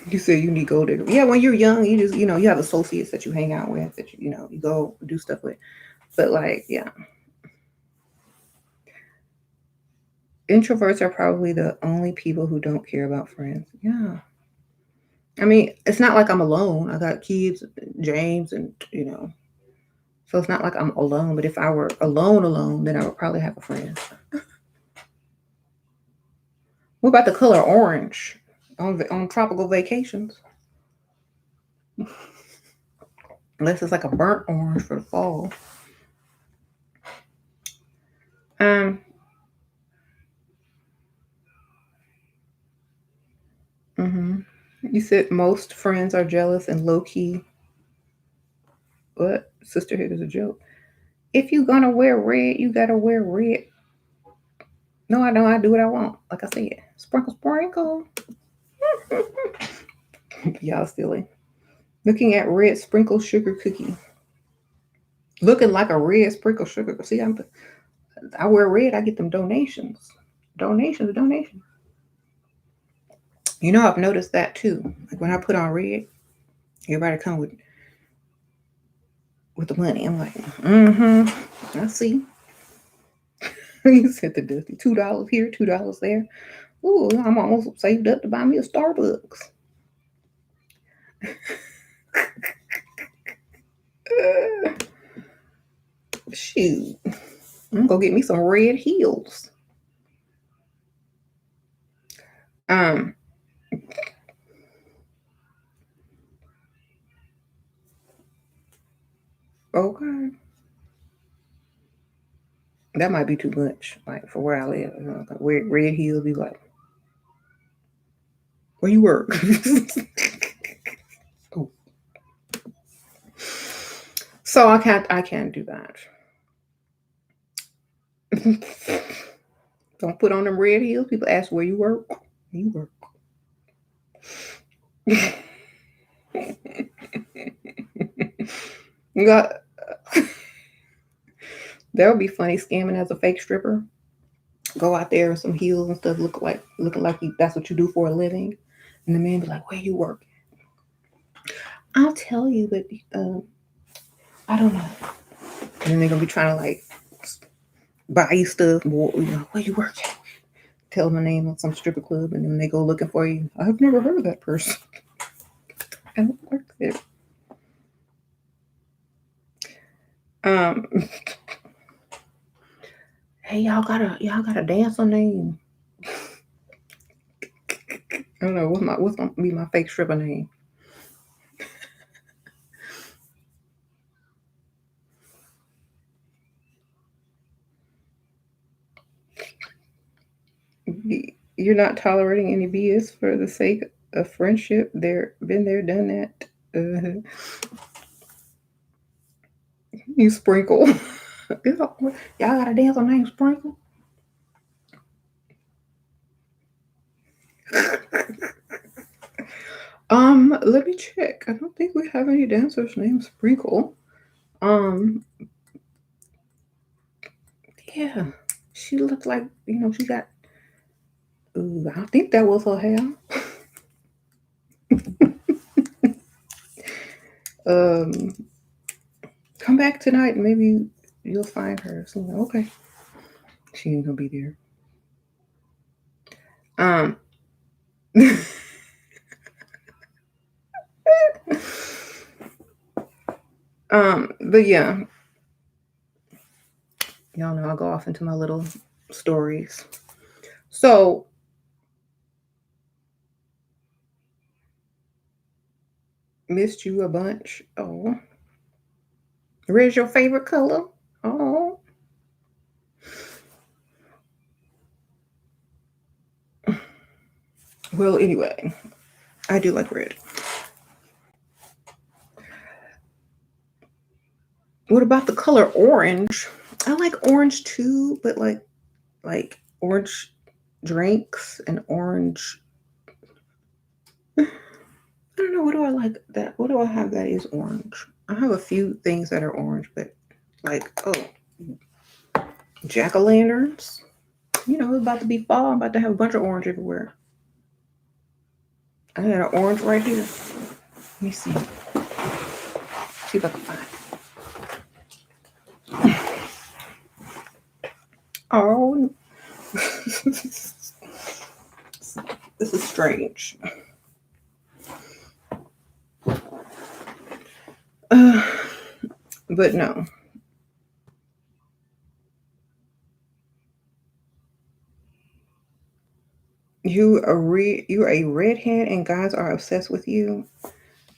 You say you need gold digger. Yeah, when you're young, you just you have associates that you hang out with, that you go do stuff with. But like, yeah, introverts are probably the only people who don't care about friends. Yeah. I mean, it's not like I'm alone. I got kids, James, and so it's not like I'm alone. But if I were alone, then I would probably have a friend. What about the color orange on tropical vacations? Unless it's like a burnt orange for the fall. Um. Mhm. You said most friends are jealous and low key. What? Sisterhood is a joke. If you gonna wear red, you gotta wear red. No, I don't. I do what I want. Like I said, sprinkle, sprinkle. Y'all silly. Looking at red sprinkle sugar cookie. Looking like a red sprinkle sugar. See, I wear red. I get them donations. Donations. I've noticed that too. Like when I put on red, everybody come with the money. I'm like, mm-hmm. I see. You said the dusty. $2 here, $2 there. Ooh, I'm almost saved up to buy me a Starbucks. Uh, Shoot. I'm gonna get me some red heels. Um, okay. That might be too much, like for where I live. Red heels be like, where you work? Oh. So I can't do that. Don't put on them red heels. People ask where you work. Where you work. You got that would be funny scamming as a fake stripper. Go out there with some heels and stuff, looking like that's what you do for a living, and the man be like, "Where you work?" I'll tell you, but I don't know. And then they're gonna be trying to like buy you stuff. Where you work at? Tell them the name of some stripper club, and then they go looking for you. I've never heard of that person. I don't work there. Um, hey, y'all got a dancer name. I don't know what's gonna be my fake stripper name. You're not tolerating any BS for the sake of friendship. Been there, done that. You sprinkle. Y'all got a dancer named Sprinkle. Let me check. I don't think we have any dancers named Sprinkle. Um, Yeah. She looked like, she got, ooh, I think that was her hair. Um, Come back tonight and maybe you'll find her. So, okay. She ain't gonna be there. Um, but yeah, y'all know I'll go off into my little stories. So, missed you a bunch. Oh, where's your favorite color? Oh, well, anyway, I do like red. What about the color orange? I like orange too, but like orange drinks and orange. I don't know. What do I like that? What do I have that is orange? I have a few things that are orange, but like, oh, jack o' lanterns. It's about to be fall. I'm about to have a bunch of orange everywhere. I had an orange right here. Let me see. See if I can find it. Oh, this is strange. Uh, but no. You're a redhead and guys are obsessed with you.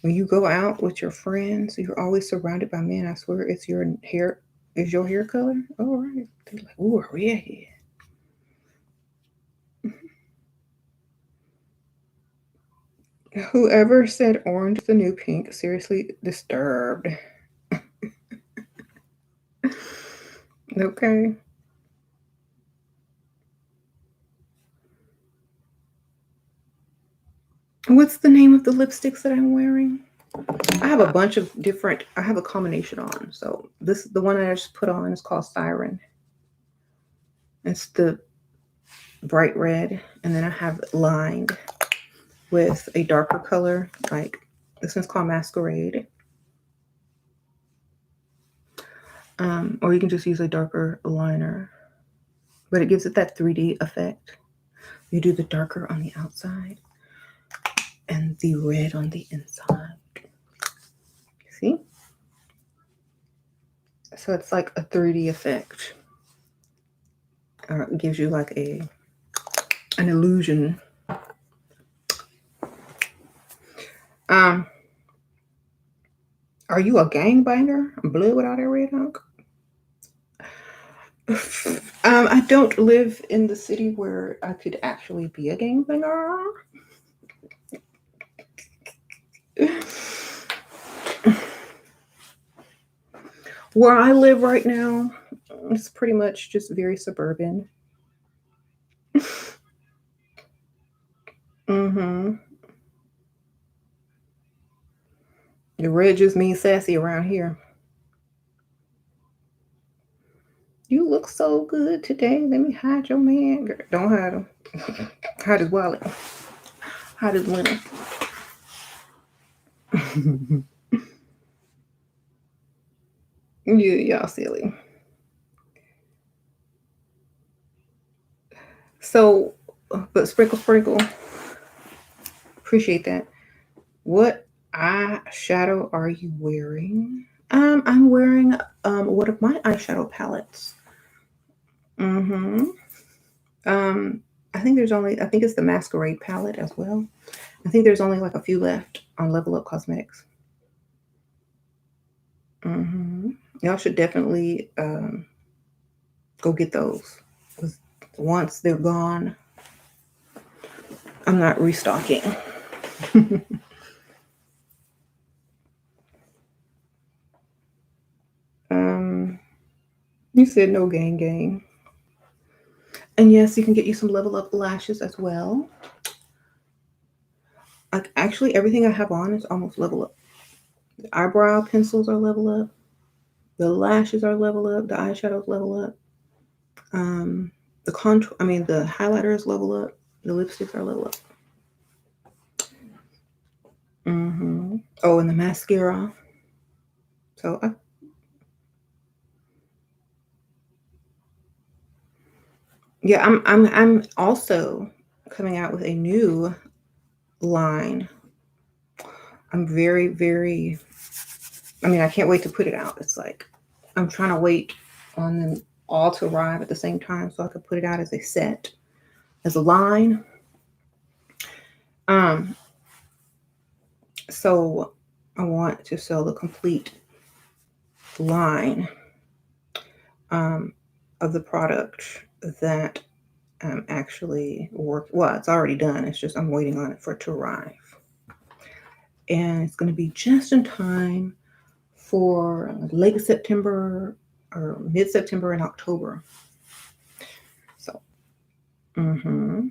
When you go out with your friends, you're always surrounded by men. I swear it's your hair. Is your hair color? All right. They're like, ooh, a redhead. Whoever said orange is the new pink, seriously disturbed. Okay. What's the name of the lipsticks that I'm wearing? I have a bunch of different, I have a combination on. So the one I just put on is called Siren. It's the bright red. And then I have lined with a darker color. Like this one's called Masquerade. Or you can just use a darker liner. But it gives it that 3D effect. You do the darker on the outside and the red on the inside. See? So it's like a 3D effect. Or it gives you like an illusion. Um, are you a gangbanger? Blue without a red hunk? I don't live in the city where I could actually be a gangbanger. Where I live right now, it's pretty much just very suburban. Mm-hmm. The red just means sassy around here. You look so good today. Let me hide your man. Girl, don't hide him. Hide his wallet. Hide his money. Y'all silly. So, but sprinkle, sprinkle. Appreciate that. What eyeshadow are you wearing? I'm wearing one of my eyeshadow palettes. Mm-hmm. Um, I think it's the Masquerade palette as well. I think there's only like a few left on Level Up Cosmetics. Mm-hmm. Y'all should definitely go get those. 'Cause once they're gone, I'm not restocking. um, you said no gang gang. And yes, you can get you some Level Up lashes as well. Like actually, everything I have on is almost Level Up. The eyebrow pencils are Level Up. The lashes are Level Up. The eyeshadows Level Up. Um, the contour, I mean, the highlighter is level up. The lipsticks are level up. Oh, and the mascara. So yeah, I'm also coming out with a new line. I'm very, very, I mean, I can't wait to put it out. It's like I'm trying to wait on them all to arrive at the same time so I could put it out as a set, as a line. Um, so I want to sell the complete line um, of the product that actually work. Well, it's already done. It's just I'm waiting on it for it to arrive, and it's going to be just in time for late September or mid September and October. So, hmm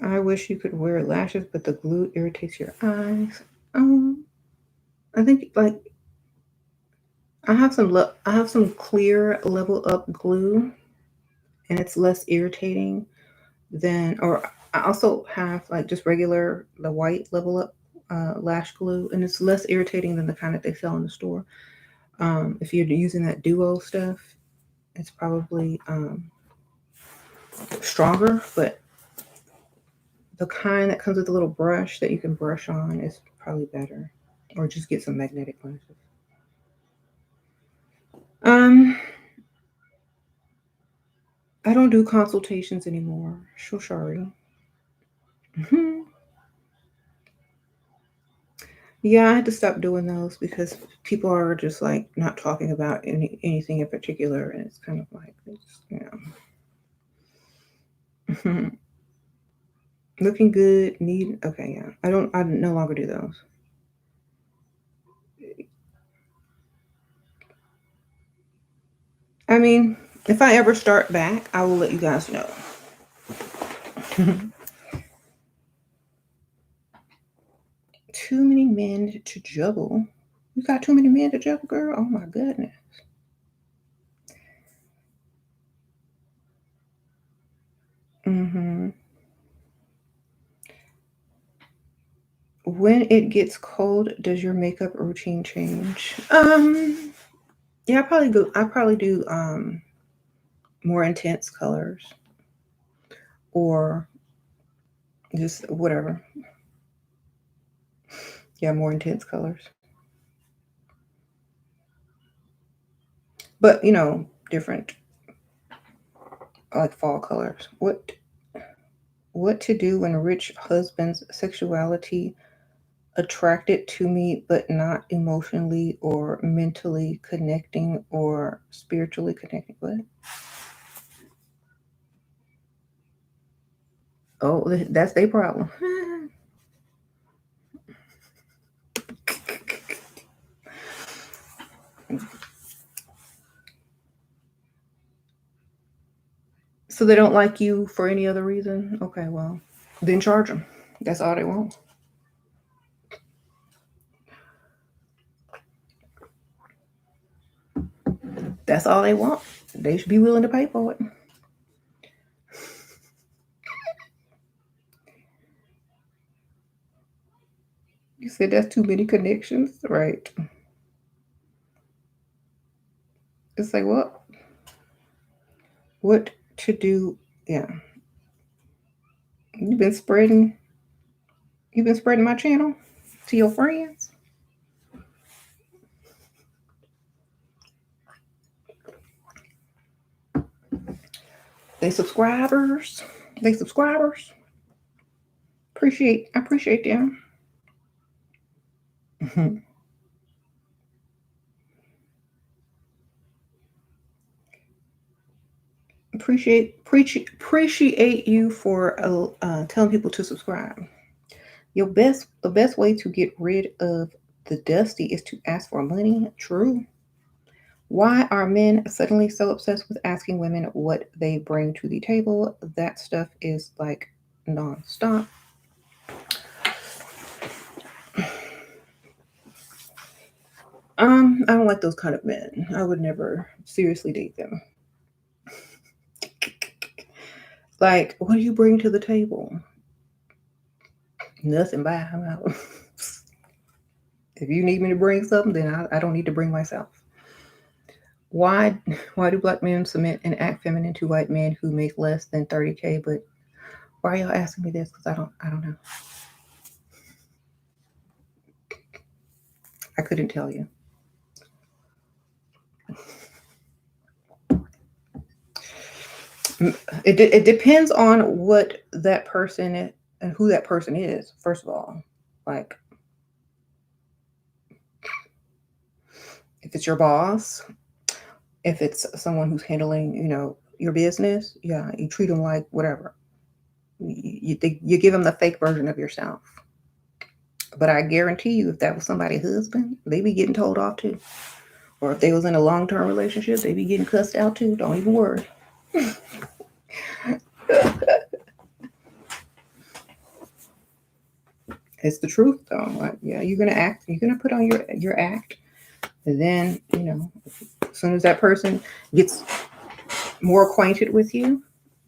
I wish you could wear lashes, but the glue irritates your eyes. Um, I think like I have some clear level up glue, and it's less irritating than. Or I also have like just regular the white level up lash glue, and it's less irritating than the kind that they sell in the store. If you're using that duo stuff, it's probably stronger, but the kind that comes with a little brush that you can brush on is probably better, or just get some magnetic lashes. Um, I don't do consultations anymore. So sorry. Mhm. Yeah, I had to stop doing those because people are just like not talking about anything in particular, and it's kind of like looking good. Need okay, yeah. I don't. I no longer do those. I mean, if I ever start back, I will let you guys know. Too many men to juggle. You got too many men to juggle, girl. Oh my goodness. Hmm. When it gets cold, does your makeup routine change? Yeah, I probably go. I probably do more intense colors or just whatever. Yeah, more intense colors, but different like fall colors. What to do when rich husband's sexuality attracted to me but not emotionally or mentally connecting or spiritually connecting? What? Oh, that's their problem. So they don't like you for any other reason? Okay, well, then charge them. That's all they want. That's all they want. They should be willing to pay for it. You said that's too many connections, right? It's like what to do? Yeah, you've been spreading you've been spreading my channel to your friends. They subscribers. They subscribers. I appreciate them. Appreciate you for telling people to subscribe. The best way to get rid of the dusty is to ask for money. True. Why are men suddenly so obsessed with asking women what they bring to the table? That stuff is like nonstop. I don't like those kind of men. I would never seriously date them. Like, what do you bring to the table? Nothing. Bye. I'm out. If you need me to bring something, then I don't need to bring myself. Why why do black men submit and act feminine to white men who make less than 30K? But why are y'all asking me this? Because I don't know. I couldn't tell you. It depends on what that person and who that person is. First of all, like if it's your boss, if it's someone who's handling your business, yeah, you treat them like whatever. You give them the fake version of yourself. But I guarantee you, if that was somebody's husband, they be getting told off too. Or if they was in a long-term relationship, they be getting cussed out too. Don't even worry. It's the truth though. Like, yeah, you're gonna act. You're gonna put on your act, and then as soon as that person gets more acquainted with you,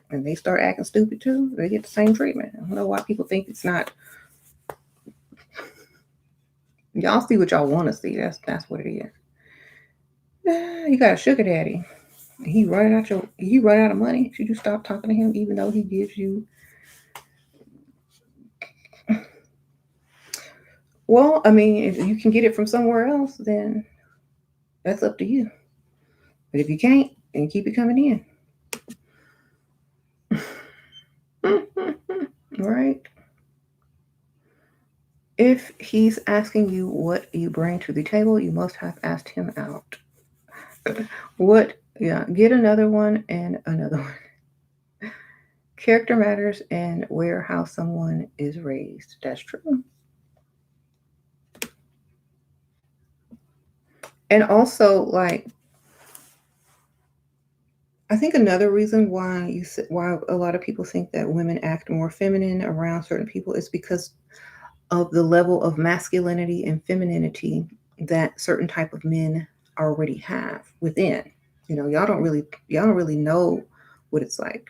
and they start acting stupid too, they get the same treatment. I don't know why people think it's not. Y'all see what y'all want to see. That's what it is. You got a sugar daddy. He run out of money. Should you stop talking to him even though he gives you? Well, I mean, if you can get it from somewhere else, then that's up to you. But if you can't, then keep it coming in. Right? If he's asking you what you bring to the table, you must have asked him out. What? Yeah, get another one and another one. Character matters and where how someone is raised. That's true. And also, like, I think another reason why a lot of people think that women act more feminine around certain people is because of the level of masculinity and femininity that certain type of men already have within. Y'all don't really know what it's like.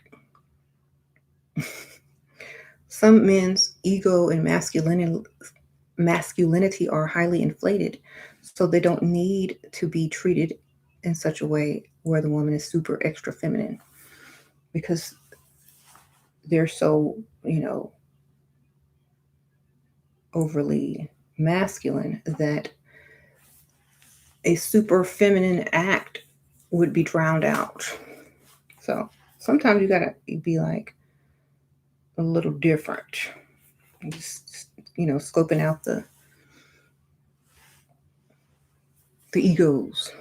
Some men's ego and masculinity are highly inflated, so they don't need to be treated in such a way where the woman is super extra feminine because they're so, overly masculine that a super feminine act would be drowned out. So sometimes you gotta be like a little different. Just scoping out the egos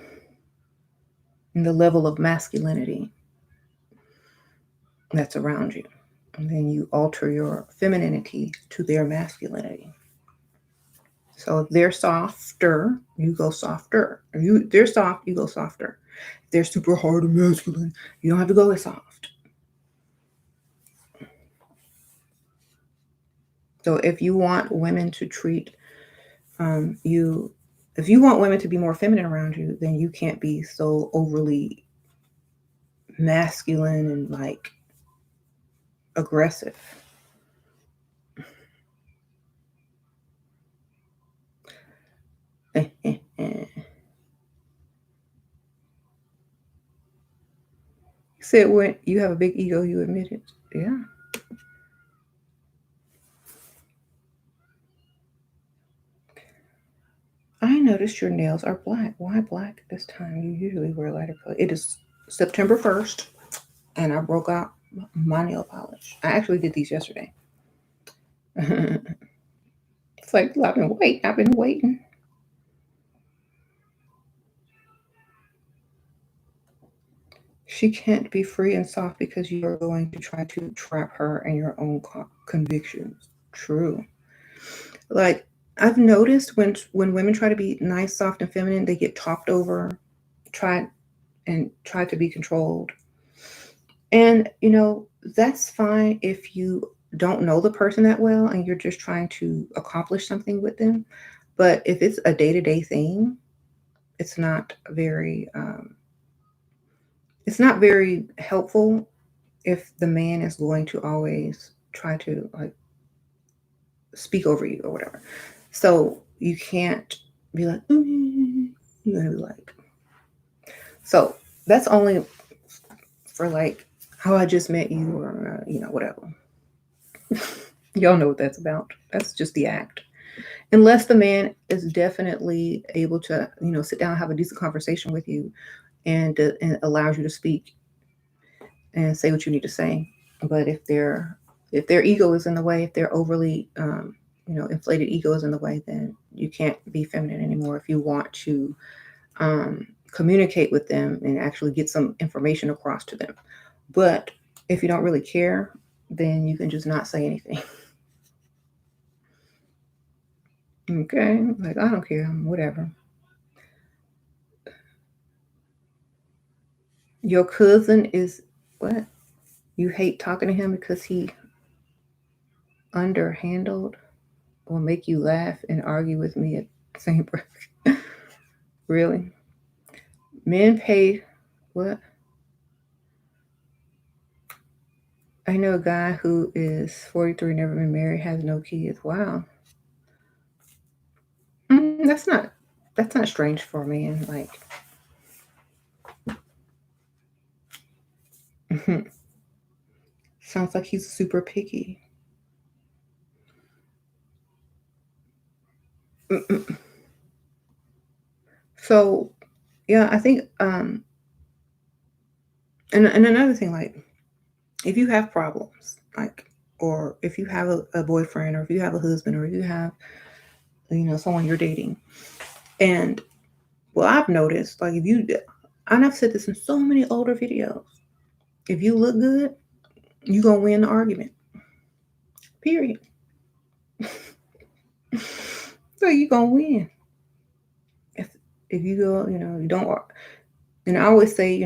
and the level of masculinity that's around you. And then you alter your femininity to their masculinity. So if they're softer, you go softer. If they're soft, you go softer. If they're super hard and masculine, you don't have to go as soft. So if you want women to treat you, if you want women to be more feminine around you, then you can't be so overly masculine and like aggressive. You said when you have a big ego, you admit it. Yeah. I noticed your nails are black. Why black this time? You usually wear lighter color. It is September 1st, and I broke out my nail polish. I actually did these yesterday. It's like, I've been waiting. I've been waiting. She can't be free and soft because you are going to try to trap her in your own convictions. True. Like I've noticed when women try to be nice, soft, and feminine, they get talked over try try to be controlled. And that's fine if you don't know the person that well and you're just trying to accomplish something with them. But if it's a day-to-day thing, it's not very helpful if the man is going to always try to like speak over you or whatever. So you can't be like, you're gonna be like, so that's only for like how I just met you or whatever. Y'all know what that's about. That's just the act. Unless the man is definitely able to sit down and have a decent conversation with you and allows you to speak and say what you need to say. But if their ego is in the way, if their overly inflated ego is in the way, then you can't be feminine anymore if you want to communicate with them and actually get some information across to them. But if you don't really care, then you can just not say anything. Okay, like I don't care, whatever. Your cousin is what? You hate talking to him because he underhandled will make you laugh and argue with me at the same breath. Really? Men pay what? I know a guy who is 43, never been married, has no kids. Wow. That's not strange for a man. Like, sounds like he's super picky. Mm-mm. So, yeah, I think and another thing, like if you have problems, like, or if you have a boyfriend, or if you have a husband, or if you have someone you're dating, and well, I've noticed, like, and I've said this in so many older videos, if you look good, you're gonna win the argument. Period. So you're gonna win. If if you go, you don't. And I always say,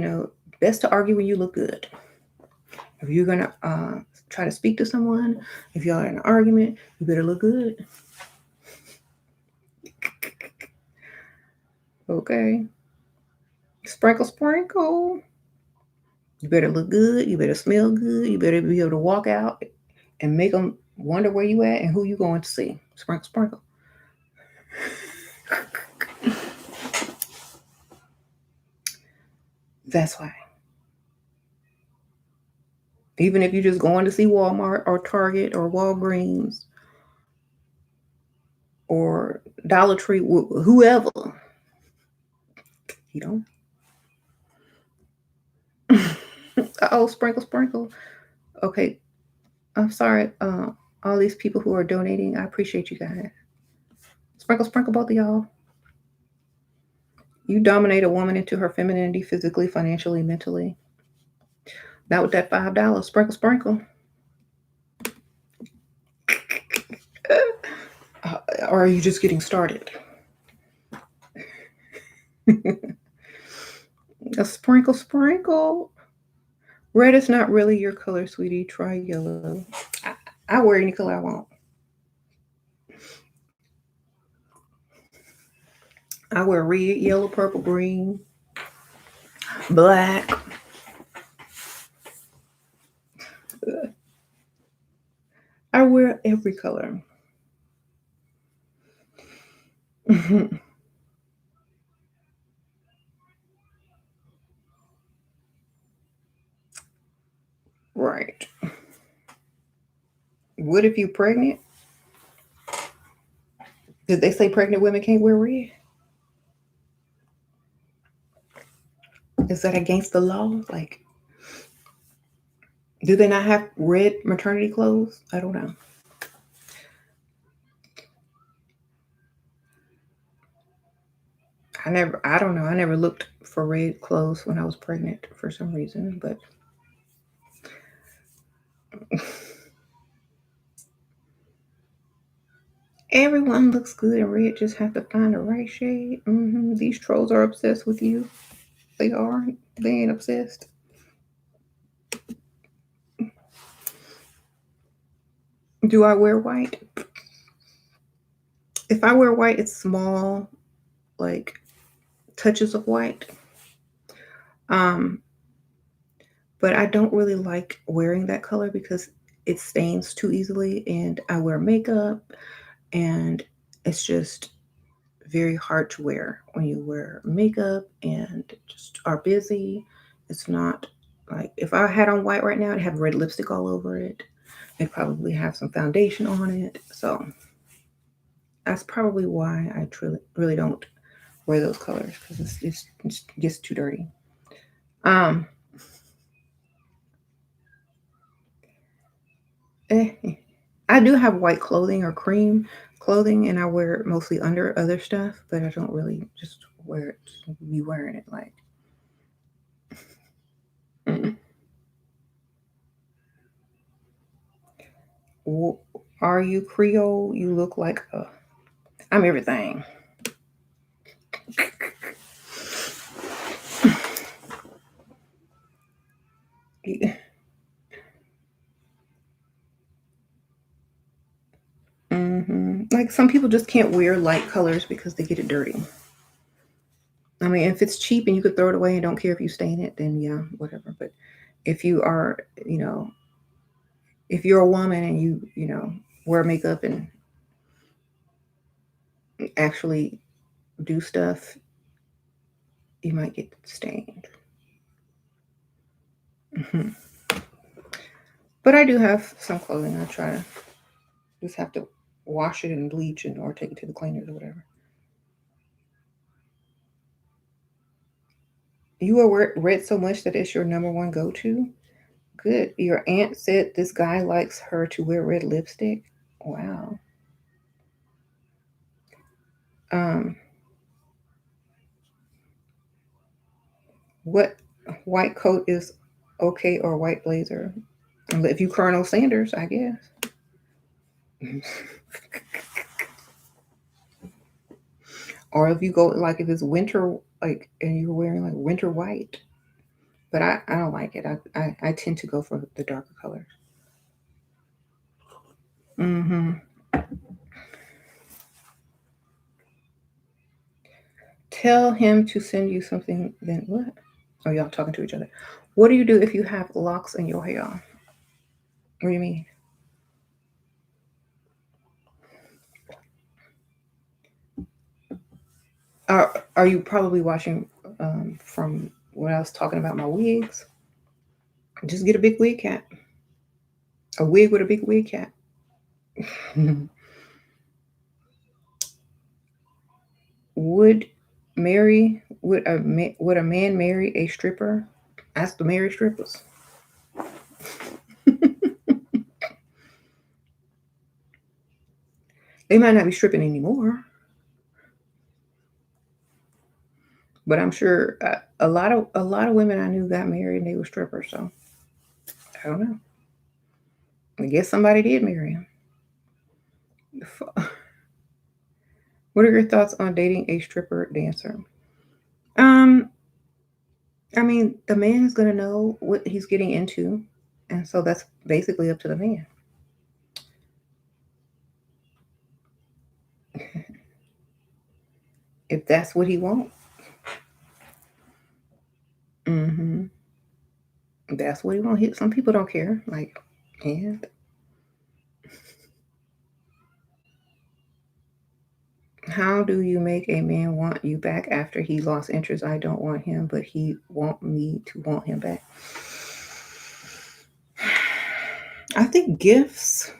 best to argue when you look good. If you're gonna try to speak to someone, if y'all are in an argument, you better look good. Okay. Sprinkle, sprinkle. You better look good. You better smell good. You better be able to walk out and make them wonder where you at and who you going to see. Sprinkle, sprinkle. That's why. Even if you're just going to see Walmart or Target or Walgreens or Dollar Tree, whoever, you know. Oh, sprinkle, sprinkle. Okay, I'm sorry. All these people who are donating, I appreciate you guys. Sprinkle, sprinkle, both of y'all. You dominate a woman into her femininity, physically, financially, mentally. Not with that $5. Sprinkle, sprinkle. Or are you just getting started? A sprinkle, sprinkle. Red is not really your color, sweetie. Try yellow. I wear any color I want. I wear red, yellow, purple, green, black. I wear every color. Right. What if you're pregnant? Did they say pregnant women can't wear red? Is that against the law? Like, do they not have red maternity clothes? I don't know. I don't know. I never looked for red clothes when I was pregnant for some reason, but everyone looks good in red. Just have to find the right shade. These trolls are obsessed with you. They are. They ain't obsessed. Do I wear white? If I wear white, it's small, like touches of white. Um, but I don't really like wearing that color because it stains too easily, and I wear makeup, and it's just very hard to wear when you wear makeup and just are busy. It's not like if I had on white right now, I'd have red lipstick all over it. I'd probably have some foundation on it. So that's probably why I truly really don't wear those colors because it gets too dirty. Um, eh, I do have white clothing or cream clothing, and I wear it mostly under other stuff, but I don't really just wear it, be wearing it like. Mm. Are you Creole? You look like I'm everything. Like some people just can't wear light colors because they get it dirty. I mean, if it's cheap and you could throw it away and don't care if you stain it, then yeah, whatever. But if you are, if you're a woman and you wear makeup and actually do stuff, you might get stained. Hmm. But I do have some clothing. I try to just have to wash it and bleach it or take it to the cleaners or whatever. You wear red so much that it's your number one go to? Good. Your aunt said this guy likes her to wear red lipstick. Wow. Um, what white coat is okay or white blazer? If you Colonel Sanders, I guess. Or if you go like if it's winter, like and you're wearing like winter white. But I don't like it. I tend to go for the darker colors. Mm-hmm. Tell him to send you something. Then what? Oh, y'all talking to each other. What do you do if you have locks in your hair? What do you mean? Are you probably watching from when I was talking about my wigs? Just get a big wig cap. A wig with a big wig cap. would would a man marry a stripper? Ask the married strippers. They might not be stripping anymore, but I'm sure a lot of women I knew got married and they were strippers. So I don't know. I guess somebody did marry him. What are your thoughts on dating a stripper dancer? Um, I mean, the man is gonna know what he's getting into, and so that's basically up to the man. If that's what he wants, hmm that's what he wants. Some people don't care. Like, and how do you make a man want you back after he lost interest? I don't want him, but he want me to want him back. I think gifts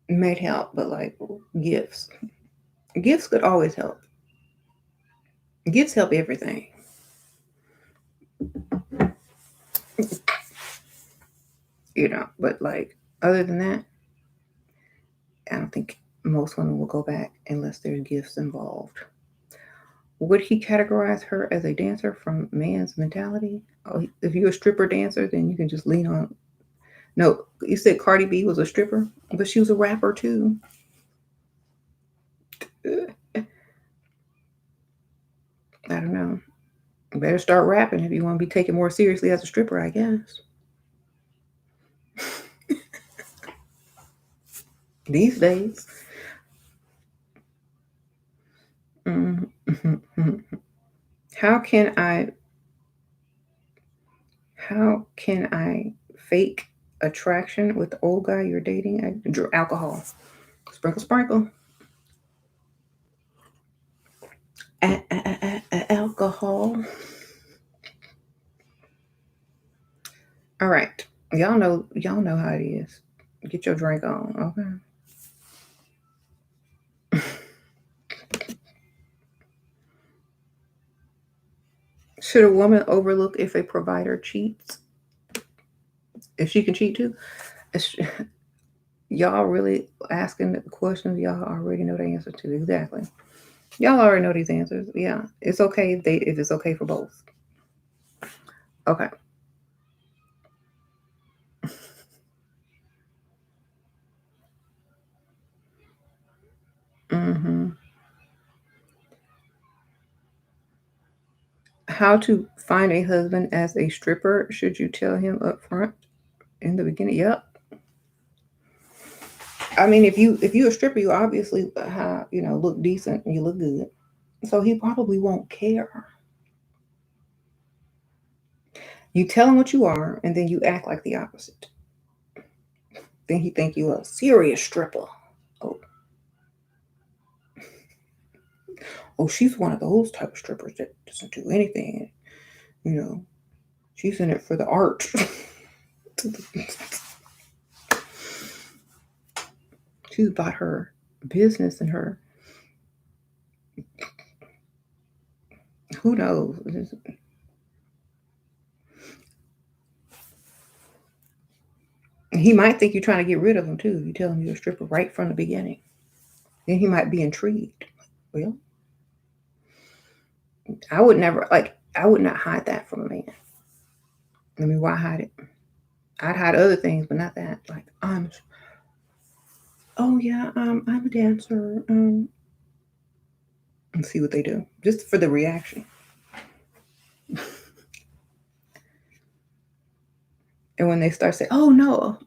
might help, but like gifts could always help. Gifts help everything, But like other than that, I don't think most women will go back unless there's gifts involved. Would he categorize her as a dancer from man's mentality? Oh, if you're a stripper dancer, then you can just lean on. No, you said Cardi B was a stripper, but she was a rapper too. I don't know. Better start rapping if you want to be taken more seriously as a stripper, I guess. These days. Mm-hmm. How can I how can I fake attraction with the old guy you're dating? I drew alcohol. Sprinkle, sprinkle. Alcohol. All right. Y'all know how it is. Get your drink on, okay? Should a woman overlook if a provider cheats? If she can cheat too? It's- Y'all really asking the questions y'all already know the answer to. Exactly. Y'all already know these answers. Yeah. It's okay if it's okay for both. Okay. Hmm. How to find a husband as a stripper? Should you tell him up front in the beginning? Yep. I mean, if you a stripper, you obviously look decent and you look good, so he probably won't care. You tell him what you are, and then you act like the opposite. Then he think you a serious stripper. Oh, oh, she's one of those type of strippers that doesn't do anything. You know, she's in it for the art. She's about her business and her who knows. He might think you're trying to get rid of him too. You tell him you're a stripper right from the beginning. Then he might be intrigued. Well, I would never like. I would not hide that from a man. I mean, why hide it? I'd hide other things, but not that. Like, oh yeah, I'm a dancer. And see what they do, just for the reaction. And when they start saying, "Oh no,"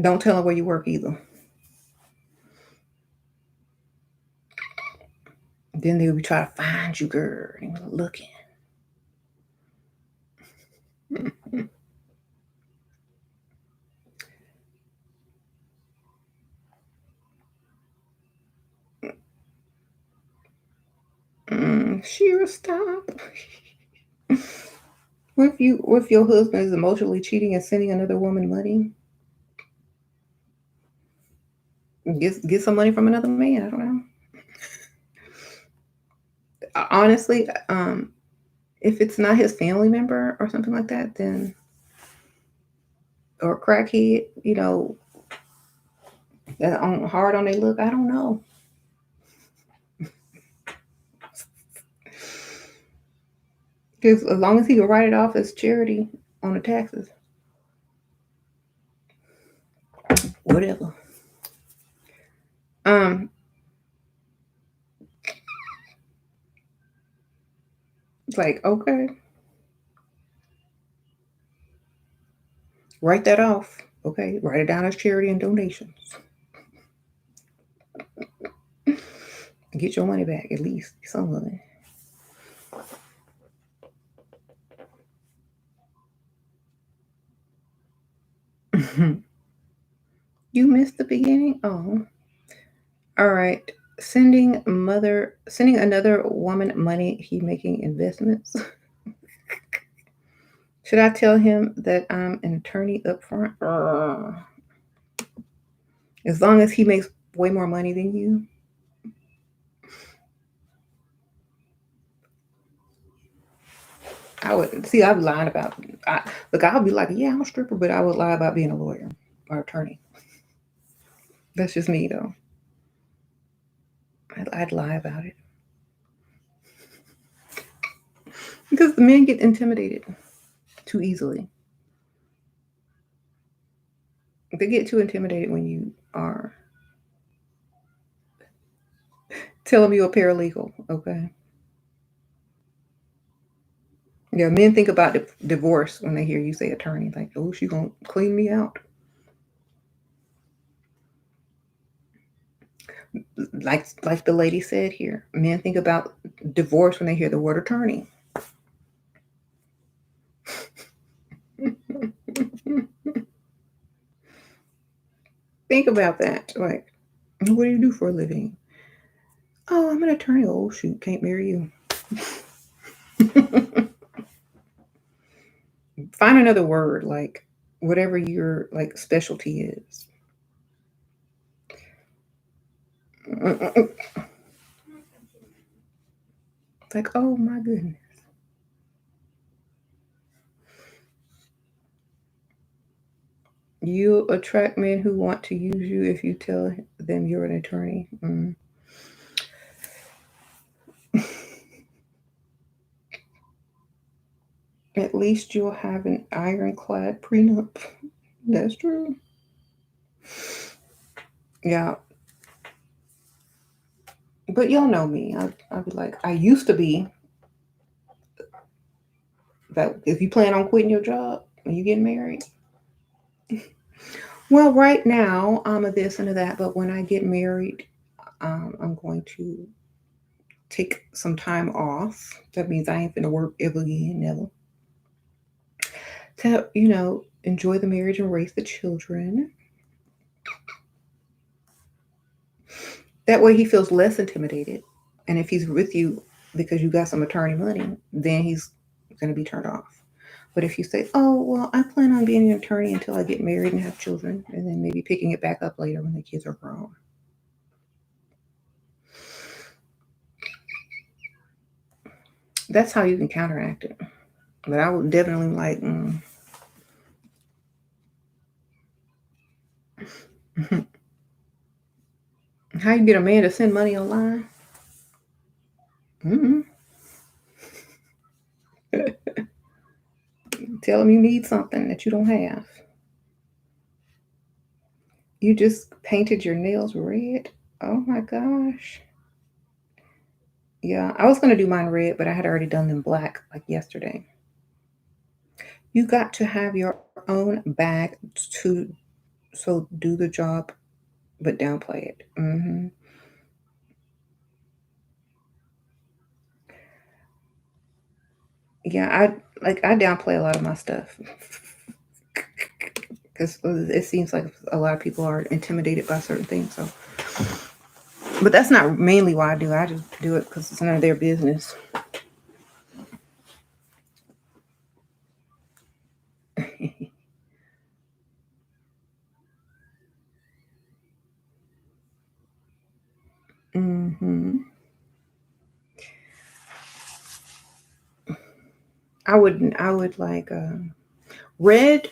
don't tell them where you work either. Then they'll be trying to find you, girl, and looking. Shira, stop. What if your husband is emotionally cheating and sending another woman money? Get some money from another man. I don't know. Honestly, if it's not his family member or something like that, then or crackhead, that on hard on they look. I don't know. Because as long as he can write it off as charity on the taxes, whatever. Um, it's like okay, write that off. Okay, write it down as charity and donations. Get your money back at least some of it. You missed the beginning. Oh, all right. Sending another woman money. He making investments. Should I tell him that I'm an attorney up front? As long as he makes way more money than you, I would see. I'd be lying about. I, look, I'll be like, yeah, I'm a stripper, but I would lie about being a lawyer or attorney. That's just me, though. I'd lie about it because the men get intimidated too easily. They get too intimidated when you are Tell them you're a paralegal. Okay. Yeah, men think about divorce when they hear you say attorney. Like, oh, she gonna clean me out. Like the lady said here, men think about divorce when they hear the word attorney. Think about that. Like, what do you do for a living? Oh, I'm an attorney. Oh, shoot, can't marry you. Find another word, like whatever your like specialty is. It's like, oh my goodness. You attract men who want to use you if you tell them you're an attorney. At least you'll have an ironclad prenup. That's true. Yeah, but y'all know me. I'd be like, I used to be that. If you plan on quitting your job when you get married, well, right now I'm a this and a that. But when I get married, I'm going to take some time off. That means I ain't gonna work ever again, never. To enjoy the marriage and raise the children. That way he feels less intimidated. And if he's with you because you got some attorney money, then he's going to be turned off. But if you say, oh, well, I plan on being an attorney until I get married and have children, and then maybe picking it back up later when the kids are grown. That's how you can counteract it. But I would definitely like, how you get a man to send money online? Mm-hmm. Tell him you need something that you don't have. You just painted your nails red. Oh my gosh. Yeah, I was gonna do mine red, but I had already done them black like yesterday. You got to have your own bag to so do the job, but downplay it. Yeah, I downplay a lot of my stuff because it seems like a lot of people are intimidated by certain things. So, but that's not mainly why I do. I just do it because it's none of their business. hmm I would like red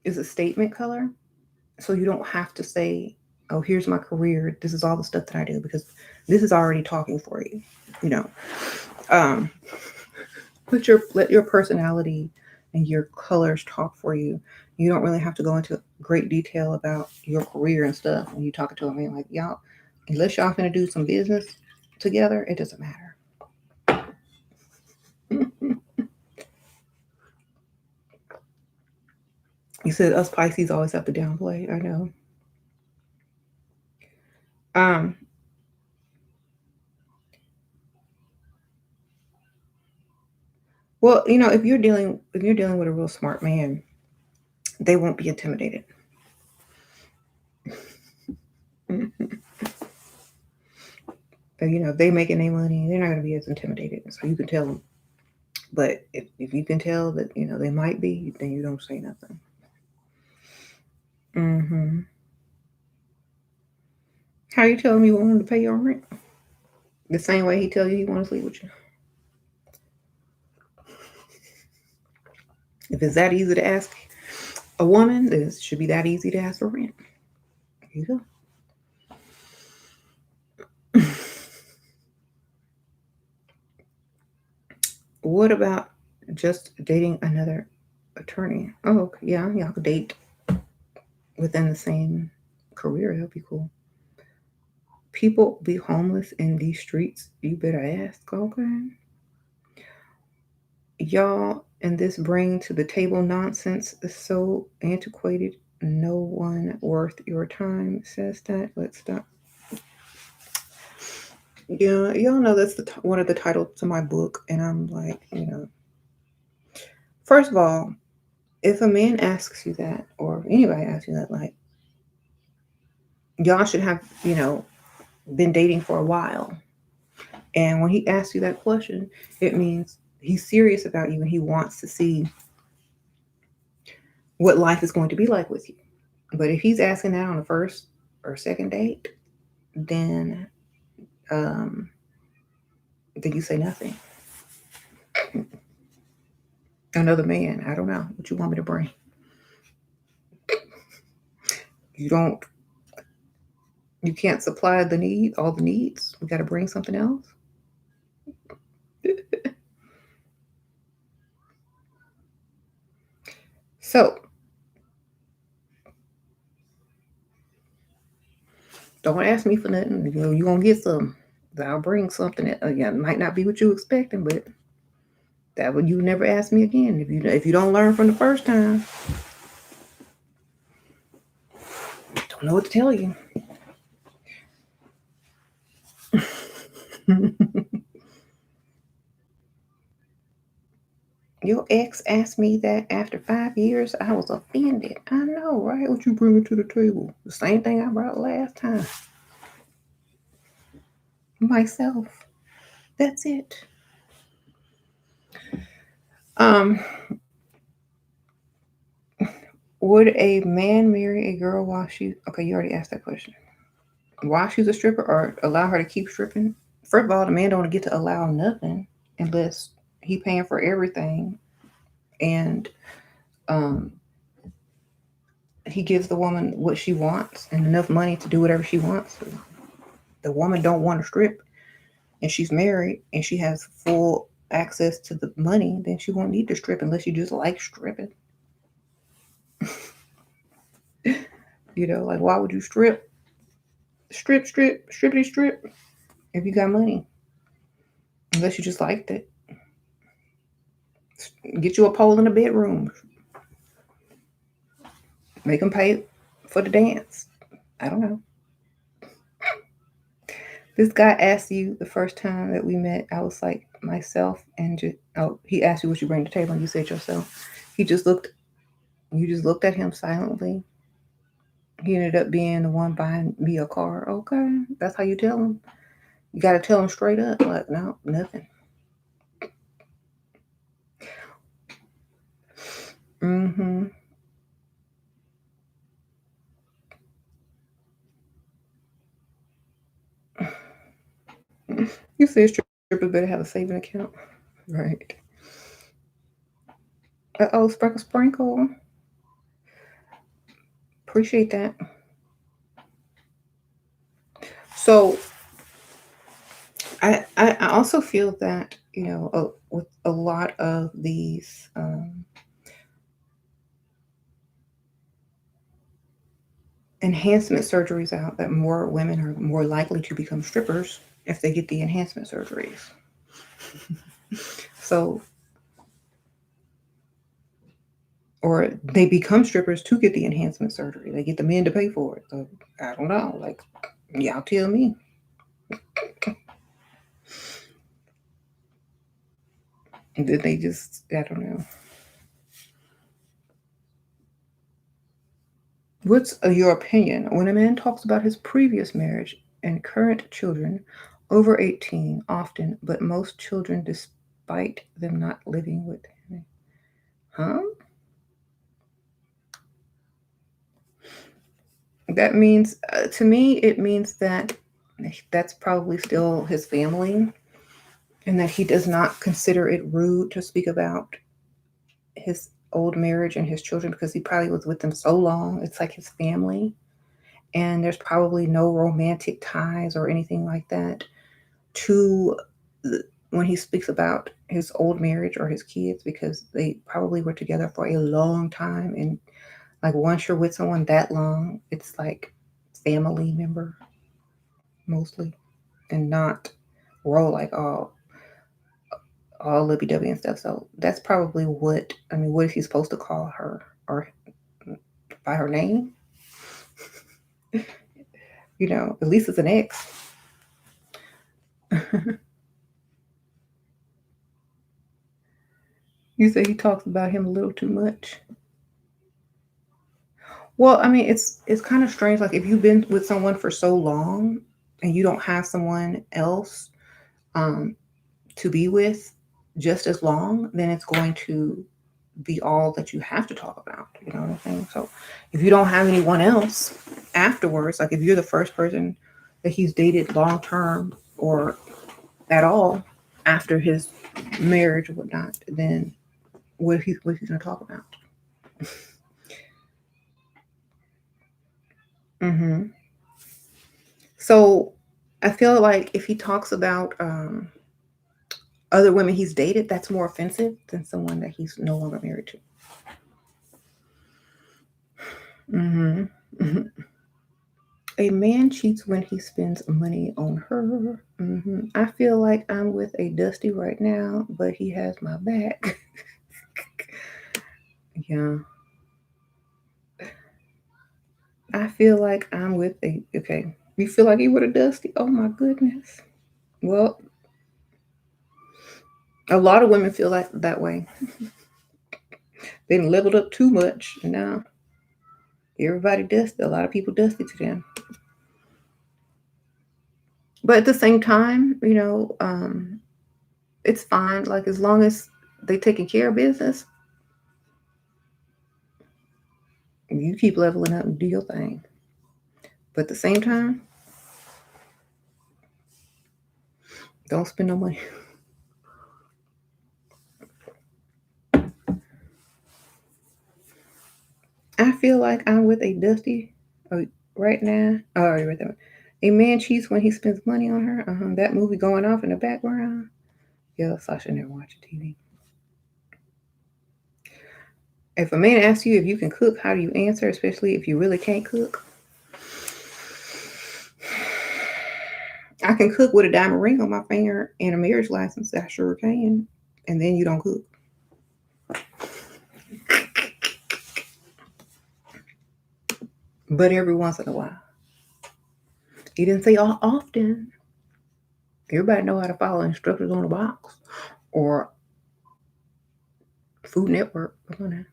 is a statement color, so you don't have to say, "Oh, here's my career. This is all the stuff that I do," because this is already talking for you. You know, um, let your personality and your colors talk for you. You don't really have to go into great detail about your career and stuff when you talking to a man like y'all. Unless y'all gonna do some business together, it doesn't matter. You said us Pisces always have to downplay. I know. Um, well, if you're dealing with a real smart man, they won't be intimidated. If they making their money, they're not going to be as intimidated. So you can tell them. But if you can tell that they might be, then you don't say nothing. hmm How you tell him you want him to pay your rent? The same way he tell you he want to sleep with you. If it's that easy to ask a woman, then it should be that easy to ask for rent. There you go. What about just dating another attorney? Oh, okay. Yeah, y'all could date within the same career. That'd be cool. people be homeless in these streets, you better ask, okay? Y'all, and this bring to the table nonsense is so antiquated. No one worth your time says that. Let's stop. Yeah, y'all know that's one of the titles to my book, and I'm like, first of all, if a man asks you that, or anybody asks you that, like, y'all should have, been dating for a while. And when he asks you that question, it means he's serious about you and he wants to see what life is going to be like with you. But if he's asking that on the first or second date, then um, then you say nothing. Another man, I don't know what you want me to bring. You don't, you can't supply all the needs. We got to bring something else. So don't ask me for nothing. You gonna get some. I'll bring something that again might not be what you expecting, but that would you never ask me again. If you don't learn from the first time, don't know what to tell you. Your ex asked me that after 5 years. I was offended. I know, right? What you bringing to the table? The same thing I brought last time. Myself. That's it. Um, would a man marry a girl while she? Okay, you already asked that question. While she's a stripper, or allow her to keep stripping? First of all, the man don't get to allow nothing unless he paying for everything, and um, he gives the woman what she wants and enough money to do whatever she wants. The woman don't want to strip, and she's married, and she has full access to the money, then she won't need to strip unless you just like stripping. Like why would you strippity strip if you got money? Unless you just liked it. Get you a pole in the bedroom. Make them pay for the dance. I don't know. This guy asked you the first time that we met. I was like myself, and he asked you what you bring to the table, and you said yourself. He just looked. You just looked at him silently. He ended up being the one buying me a car. Okay, that's how you tell him. You got to tell him straight up. Like, no, nothing. Mm-hmm. You said strippers better have a saving account, right? Oh, sprinkle, sprinkle. Appreciate that. So I also feel that with a lot of these enhancement surgeries out, that more women are more likely to become strippers if they get the enhancement surgeries. So, or they become strippers to get the enhancement surgery. They get the men to pay for it. So I don't know. Like, y'all tell me. Did they just? I don't know. What's your opinion when a man talks about his previous marriage and current children over 18 often, but most children despite them not living with him? Huh? That means, to me, it means that that's probably still his family and that he does not consider it rude to speak about his old marriage and his children because he probably was with them so long. It's like his family. And there's probably no romantic ties or anything like that to when he speaks about his old marriage or his kids because they probably were together for a long time. And like once you're with someone that long, it's like family member. mostly, and not roll like all lippy dubby and stuff. So that's probably what I mean. What is he supposed to call her or by her name? At least it's an X. You say he talks about him a little too much. Well, I mean, it's kind of strange. Like if you've been with someone for so long and you don't have someone else um, to be with just as long, then it's going to be all that you have to talk about. You know what I'm saying? So if you don't have anyone else afterwards, like if you're the first person that he's dated long term or at all after his marriage or whatnot, then what he's gonna talk about? Hmm. So I feel like if he talks about other women he's dated, that's more offensive than someone that he's no longer married to. Hmm. A man cheats when he spends money on her. I feel like I'm with a Dusty right now, but he has my back. Yeah. I feel like I'm with a. Okay. You feel like you with a Dusty? Oh my goodness. Well, a lot of women feel like that way. They done leveled up too much. Now everybody Dusty. A lot of people Dusty to them. But at the same time, it's fine. Like as long as they taking care of business, you keep leveling up and do your thing. But at the same time, don't spend no money. I feel like I'm with a Dusty right now. Oh, you read that. A man cheats when he spends money on her. That movie going off in the background. Yeah, Sasha never watching TV. If a man asks you if you can cook, how do you answer? Especially if you really can't cook. I can cook with a diamond ring on my finger and a marriage license. I sure can. And then you don't cook. But every once in a while. He didn't say all often. Everybody know how to follow instructions on the box or Food Network. Come on now.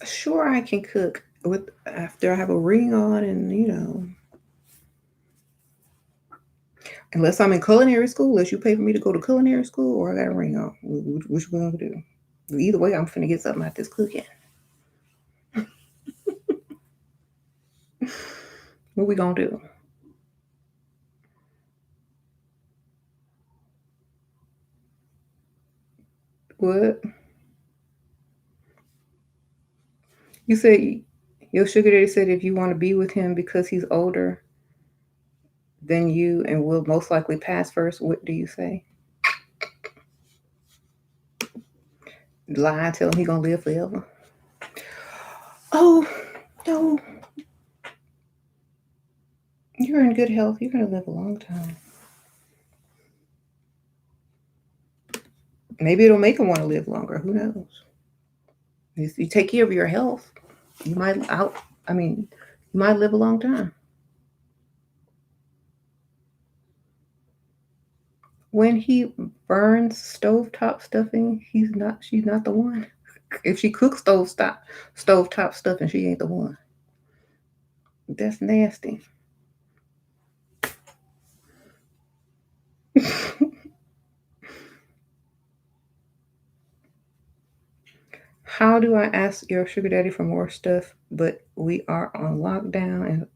Sure, I can cook with after I have a ring on, and unless I'm in culinary school, unless you pay for me to go to culinary school, or I got a ring on. Which we gonna do? Either way, I'm finna get something out this cooking. What we gonna do? What you said? Your sugar daddy said if you want to be with him because he's older than you and will most likely pass first. What do you say? Lie, tell him he gonna live forever. Oh no, you're in good health. You're gonna live a long time. Maybe it'll make him want to live longer. Who knows? If you take care of your health, you might out. I mean, you might live a long time. When he burns stovetop stuffing, he's not. She's not the one. If she cooks stovetop stuffing, she ain't the one. That's nasty. How do I ask your sugar daddy for more stuff? But we are on lockdown, and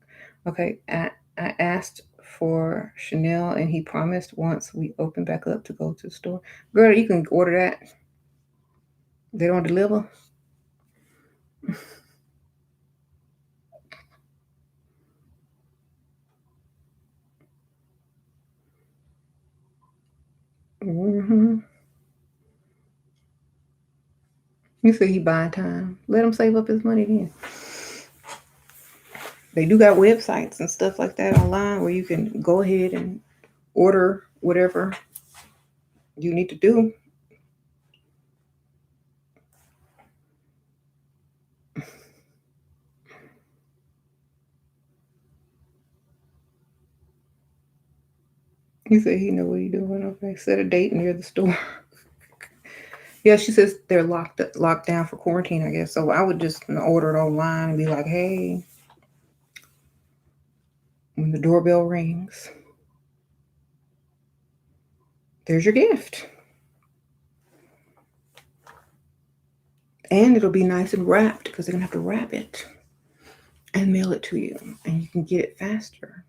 okay, I asked for Chanel, and he promised once we open back up to go to the store. Girl, you can order that. They don't deliver. Hmm. You say he buying time. Let him save up his money then. They do got websites and stuff like that online where you can go ahead and order whatever you need to do. He said he know what he doing. Okay, set a date near the store. Yeah, she says they're locked down for quarantine, I guess. So I would just order it online and be like, hey, when the doorbell rings, there's your gift. And it'll be nice and wrapped because they're gonna have to wrap it and mail it to you, and you can get it faster.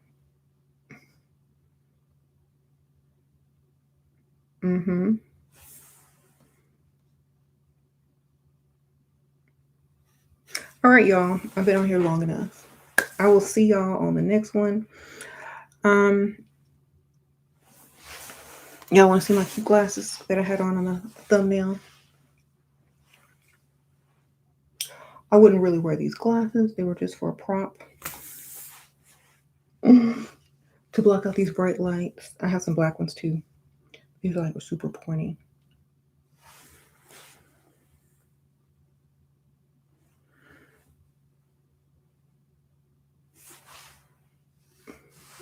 Mm-hmm. All right, y'all. I've been on here long enough. I will see y'all on the next one. Um, y'all want to see my cute glasses that I had on the thumbnail? I wouldn't really wear these glasses. They were just for a prop to block out these bright lights. I have some black ones too. These are like super pointy.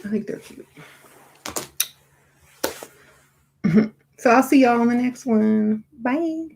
I think they're cute. So I'll see y'all on the next one. Bye.